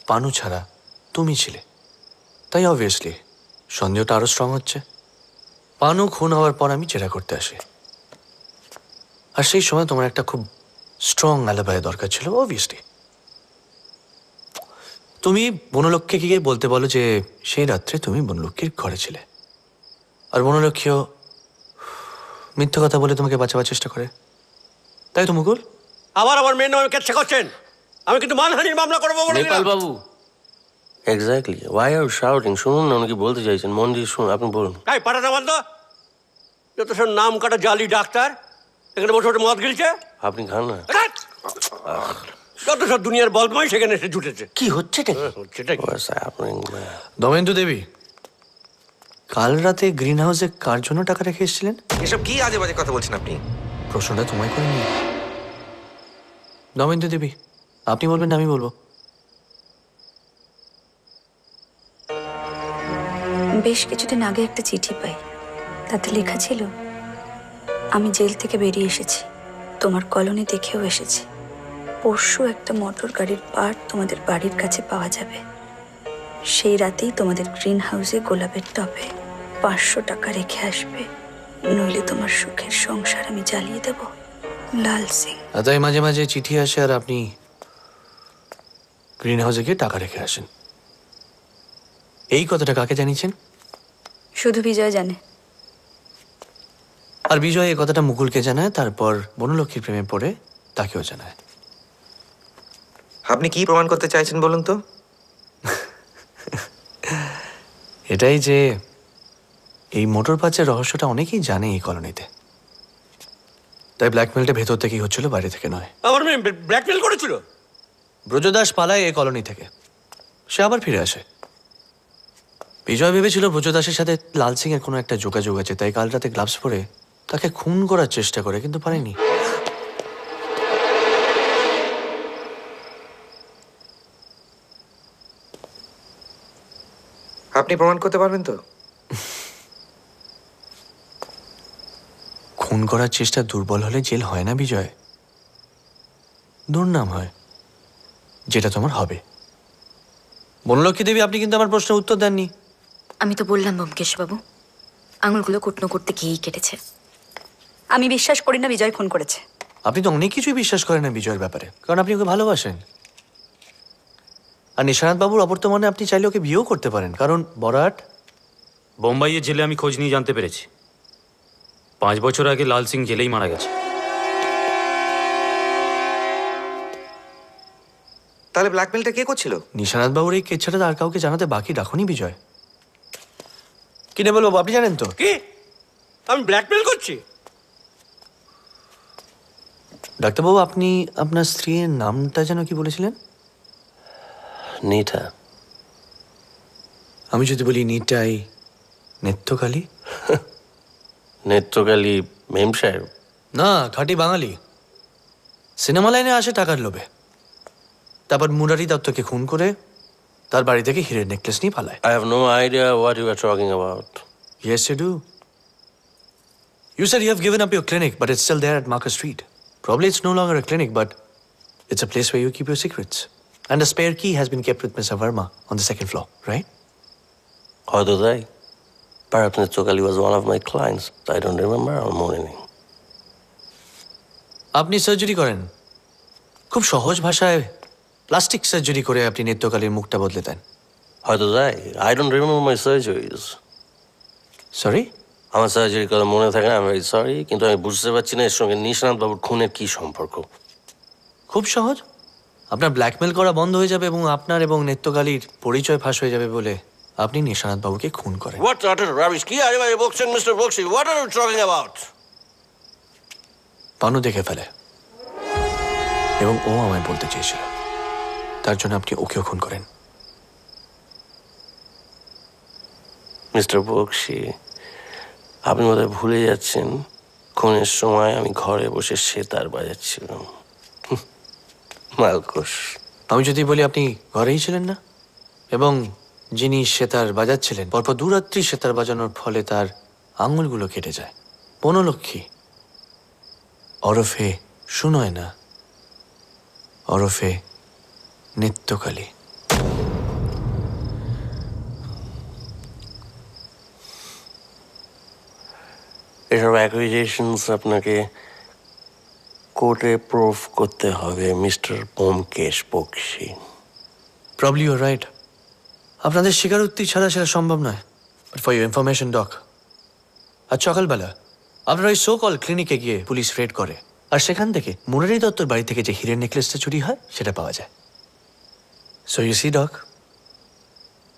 পানু ছাড়া তুমি ছিলে, তাই অবভিয়াসলি সন্দেহটা আরো স্ট্রং হচ্ছে। পানু খুন হওয়ার পর আমি জেরা করতে আসি, আর সেই সময় তোমার একটা খুব স্ট্রং অ্যালিবাই দরকার ছিল, অবভিয়াসলি। তুমি বনলক্ষ্মীকে গিয়ে বলতে বলো যে সেই রাত্রে তুমি বনলক্ষ্মীর ঘরে ছিলে, আর বনলক্ষ্মীও মিথ্যা কথা বলে তোমাকে বাঁচাবার চেষ্টা করে, তাই তো মুকুল? আবার আমার মেয়ের নামে কেচ্ছা করছেন? আমি কিন্তু মানহানির মামলা করবো বলে দিলাম। নেপাল বাবু, এক্স্যাক্টলি ওয়াই আর শাউটিং? শুনুন না, উনি কি বলতে চাইছেন, মন দিয়ে শুনুন, আপনি বলুন। তাই পাঠাতে বন্ধ। যত সব নাম কাটা জালি ডাক্তার এখানে বসে বসে মদ গিলছে। আপনি খান না। যত সব দুনিয়ার বদমাই সেখানে এসে জুটেছে। কি হচ্ছেটা? হচ্ছেটা কি? দময়ন্তী দেবী, কাল রাতে গ্রিন হাউসে কার জন্য টাকা রেখে এসেছিলেন? এসব কি আজে বাজে কথা বলছেন আপনি? প্রশ্নটা তোমায় করে নিয়ে দমেন্দু দেবী, আপনি বলবেন না আমি বলবো? বেশ কিছুদিন আগে একটা চিঠি পাই, তাতে লেখা ছিল আমি জেল থেকে বেরিয়ে এসেছি, তোমার কলোনি দেখেও এসেছি। পরশু একটা মোটর গাড়ির পার্ট তোমাদের বাড়ির কাছে পাওয়া যাবে। সেই রাতেই তোমাদের গ্রিন হাউসে গোলাপের টবে 500 টাকা রেখে আসবে, নইলে তোমার সুখের সংসার আমি জ্বালিয়ে দেব। লাল সিং। তাই মাঝে মাঝে চিঠি আসে আর আপনি গ্রিন হাউসে গিয়ে টাকা রেখে আসেন। এই কথাটা কাকে জানিয়েছেন? শুধু বিজয় জানে। আর বিজয় এই কথাটা মুকুলকে জানায়, তারপর বনলক্ষ্মীর প্রেমে পড়ে তাকেও জানায়। আপনি কি প্রমাণ করতে চাইছেন বলুন তো? এটাই যে এই মোটর পাচার রহস্যটা অনেকেই জানে এই কলোনিতে, তাই ব্ল্যাকমেলটা ভেতর থেকেই হচ্ছিল, বাইরে থেকে নয়। আমার মেয়ে ব্ল্যাকমেল করেছিল? ব্রজদাস পালায় এই কলোনি থেকে, সে আবার ফিরে আসে। বিজয় ভেবেছিল ব্রজদাসের সাথে লাল সিং এর কোনো একটা যোগাযোগ আছে, তাই কাল রাতে গ্লাভস পরে তাকে খুন করার চেষ্টা করে, কিন্তু পারেনি। আপনি প্রমাণ করতে পারবেন তো? খুন করার চেষ্টা দুর্বল হলে জেল হয় না বিজয়, দুর্নাম হয়, যেটা তোমার হবে। বনলক্ষ্মী দেবী, আপনি কিন্তু আমার প্রশ্নের উত্তর দেননি। আমি তো বললাম ব্যোমকেশবাবু, আঙুলগুলো কুটনো করতে গিয়েই কেটেছে। আমি বিশ্বাস করি না বিজয় খুন করেছে। আপনি তো অনেক কিছুই বিশ্বাস করেন না বিজয়ের ব্যাপারে, কারণ আপনি ওকে ভালোবাসেন। আর নিশানাথ বাবুর অবর্তমানে আপনি চাইলে ওকে বিয়েও করতে পারেন, কারণ বরাট বোম্বাইয়ের জেলে আমি খোঁজ নিয়ে জানতে পেরেছি 5 বছর আগে লাল সিং জেলেই মারা গেছে। তাহলে ব্ল্যাকমেলটা কে করছিল? নিশানাথ বাবুর এই কেচ্ছাটা আর কাউকে জানাতে বাকি রাখুনি বিজয়। কি নেবে বাবু, আপনি জানেন তো? কি আমি ব্ল্যাকমেল করছি? ডাক্তারবাবু, আপনি আপনার স্ত্রীর নামটা যেন কি বলেছিলেন? নিটা। আমি যদি বলি নিটাই নেত্রকালী? নেত্রকালী মেম সাহেব? না, খাঁটি বাঙালি, সিনেমা লাইনে আসে টাকার লোভে, তারপর মুরারি দত্তকে খুন করে তার বাড়ি থেকে হীরের নেকলেস নিয়ে পালায়। I have no idea what you are talking about. Yes, you do. You said you have given up your clinic, but it's still there at Market Street. Probably it's no longer a clinic, but it's a place where you keep your secrets. And a spare key has been kept with Mr. Verma on the 2nd floor, right? হয়তো তাই। Perhaps Netrokali was one of my clients. I don't remember or more anything. আপনি surgery করেন, খুব সহজ ভাষায় plastic surgery করে আপনি নেত্রকালীর মুখটা বদলে দেন। হয়তো তাই। I don't remember my surgeries. Sorry? আমার সার্জারি কথা মনে থাকে না, আমি ভেরি সরি, কিন্তু আমি বুঝতে পারছি না এর সঙ্গে নিশানাথ বাবুর খুনের কি সম্পর্ক। খুব সহজ, আপনার ব্ল্যাকমেল করা বন্ধ হয়ে যাবে এবং আপনার এবং নেত্রকালীর পরিচয় ফাঁস হয়ে যাবে বলে আপনি নিশানাথ বাবুকে খুন করেন। What utter rubbish! কি আরে ভাই বকছেন mister Bakshi? What are you talking about? পানু দেখে ফেলে এবং ও আমায় বলতে চেয়েছিল, তার জন্য আপনি ওকেও খুন করেন। মিস্টার বক্সি, আপনি বোধহয় ভুলে যাচ্ছেন খুনের সময় আমি ঘরে বসে সেতার বাজাচ্ছিলাম। মালকোষ। আমি যদি বলি আপনি ঘরেই ছিলেন না এবং যিনি সেতার বাজাচ্ছিলেন পরপর 2 রাত্রি সেতার বাজানোর ফলে তার আঙুলগুলো কেটে যায়, বনলক্ষ্মী ওরফে সুনয়না ওরফে নেত্রকালী। এসব অ্যাকুইজেশনস আপনাকে কোর্টে প্রুফ করতে হবে mister Byomkesh Bakshi. Probably your right, আপনাদের স্বীকারোক্তি ছাড়া সেটা সম্ভব নয়। But for your information doc, আজ সকালবেলা আপনার ওই সো কল ক্লিনিকে গিয়ে পুলিশ রেড করে, আর সেখান থেকে মুরারি দত্তর বাড়ি থেকে যে হীরের নেকলেসটা চুরি হয় সেটা পাওয়া যায়। সো ইউ সি ডক,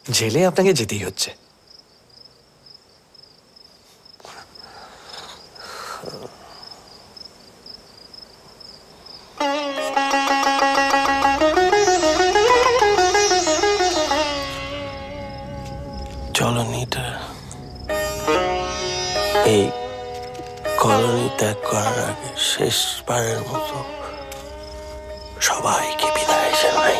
জেলে আপনাকে যেতেই হচ্ছে। চলো নিটা। এই কলোনি ত্যাগ করার আগে শেষবারের মতো সবাইকে বিদায় জানাই।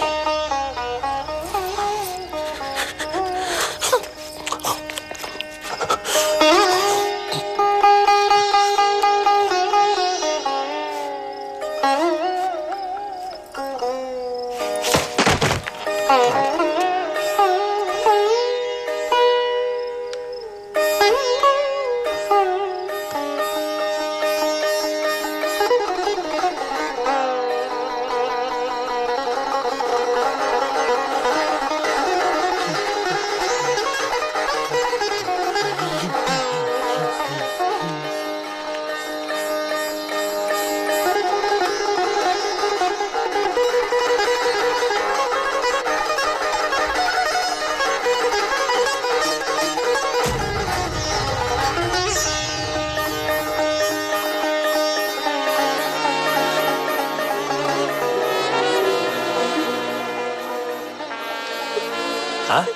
হ্যাঁ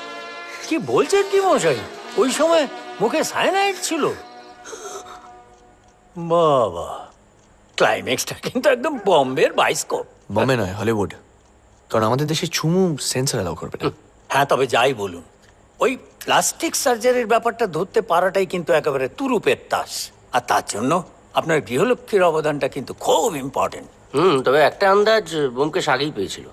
কি বলছেন কি মশাই? ওই সময় মুখে সায়ানাইড ছিল? বাবা, ক্লাইম্যাক্সটা কিন্তু একদম বম্বের বাইস্কোপ। বম্বে নয়, হলিউড। কারণ আমাদের দেশে চুমু সেন্সর অ্যালাউ করবে না। হ্যাঁ, তবে যাই বলুন, ওই প্লাস্টিক সার্জারির ব্যাপারটা ধরতে পারাটাই কিন্তু একেবারে তুরুপের তাস। আর তার জন্য আপনার গৃহলক্ষ্মীর অবদানটা কিন্তু খুব ইম্পর্টেন্ট। তবে একটা আন্দাজ ব্যোমকেশ আগেই পেয়েছিল।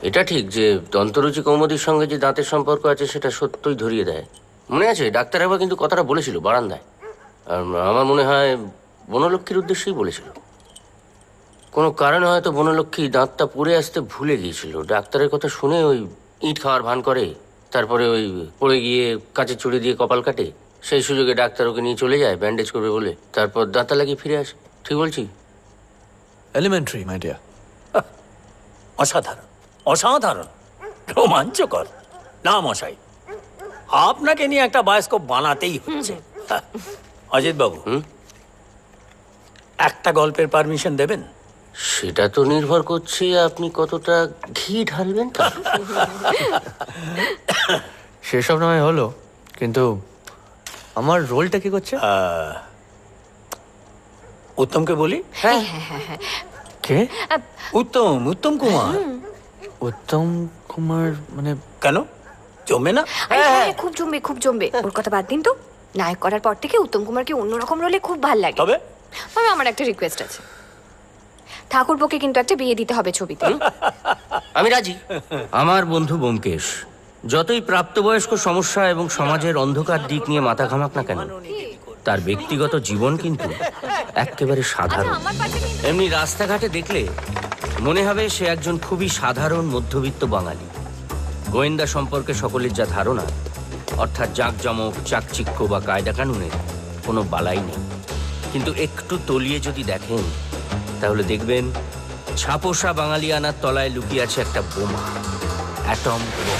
এটা ঠিক যে দন্তরুচি কৌমুদীর সঙ্গে যে দাঁতের সম্পর্ক আছে সেটা সত্যই ধরিয়ে দেয়। মনে আছে ডাক্তার একবার কিন্তু কথাটা বলেছিল বারান্দায়। আর আমার মনে হয় বনলক্ষ্মীর উদ্দেশ্যেই বলেছিল। কোনো কারণে হয়তো বনলক্ষ্মী দাঁতটা পড়ে আসতে ভুলে গিয়েছিল। ডাক্তারের কথা শুনে ওই ইট খাওয়ার ভান করে, তারপরে ওই পড়ে গিয়ে কাঁচের ছুরি দিয়ে কপাল কাটে। সেই সুযোগে ডাক্তার ওকে নিয়ে চলে যায় ব্যান্ডেজ করবে বলে, তারপর দাঁতা লাগিয়ে ফিরে আসে। ঠিক বলছি? Elementary my dear. অসাধারণ, অসাধারণ, রোমাঞ্চকর। না মশাই, আপনাকে নিয়ে একটা বায়োস্কোপ বানাতেই হচ্ছে। অজিত বাবু, একটা গল্পের পারমিশন দেবেন? সেটা তো নির্ভর করছে আপনি কতটা ঘি ঢালবেন। সেসব নয় হলো, কিন্তু আমার রোলটা কি করছে? উত্তমকে বলি? হ্যাঁ হ্যাঁ হ্যাঁ হ্যাঁ। কে? উত্তম, উত্তম কুমার। উত্তম কুমার মানে? কেন জমবে না? আরে হ্যাঁ, খুব জমবে, খুব জমবে। ওর কথা বাদ দিন তো। নায়ক করার পর থেকে উত্তম কুমারকে অন্যরকম রোলে খুব ভাল লাগে। তবে আমার একটা রিকোয়েস্ট আছে, ঠাকুরপোকে কিন্তু একটা বিয়ে দিতে হবে ছবিতে। আমি রাজি। আমার বন্ধু ব্যোমকেশ যতই প্রাপ্তবয়স্ক সমস্যা এবং সমাজের অন্ধকার দিক নিয়ে মাথা ঘামাক না কেন, তার ব্যক্তিগত জীবন কিন্তু একেবারে সাধারণ। এমনি রাস্তাঘাটে দেখলে মনে হবে সে একজন খুবই সাধারণ মধ্যবিত্ত বাঙালি। গোয়েন্দা সম্পর্কে সকলের যা ধারণা, অর্থাৎ জাঁকজমক, চাকচিক্য বা কায়দা কানুনের কোনো বালাই নেই। কিন্তু একটু তলিয়ে যদি দেখেন তাহলে দেখবেন ছাপোষা বাঙালিয়ানার তলায় লুকিয়ে আছে একটা বোমা, অ্যাটম বোমা।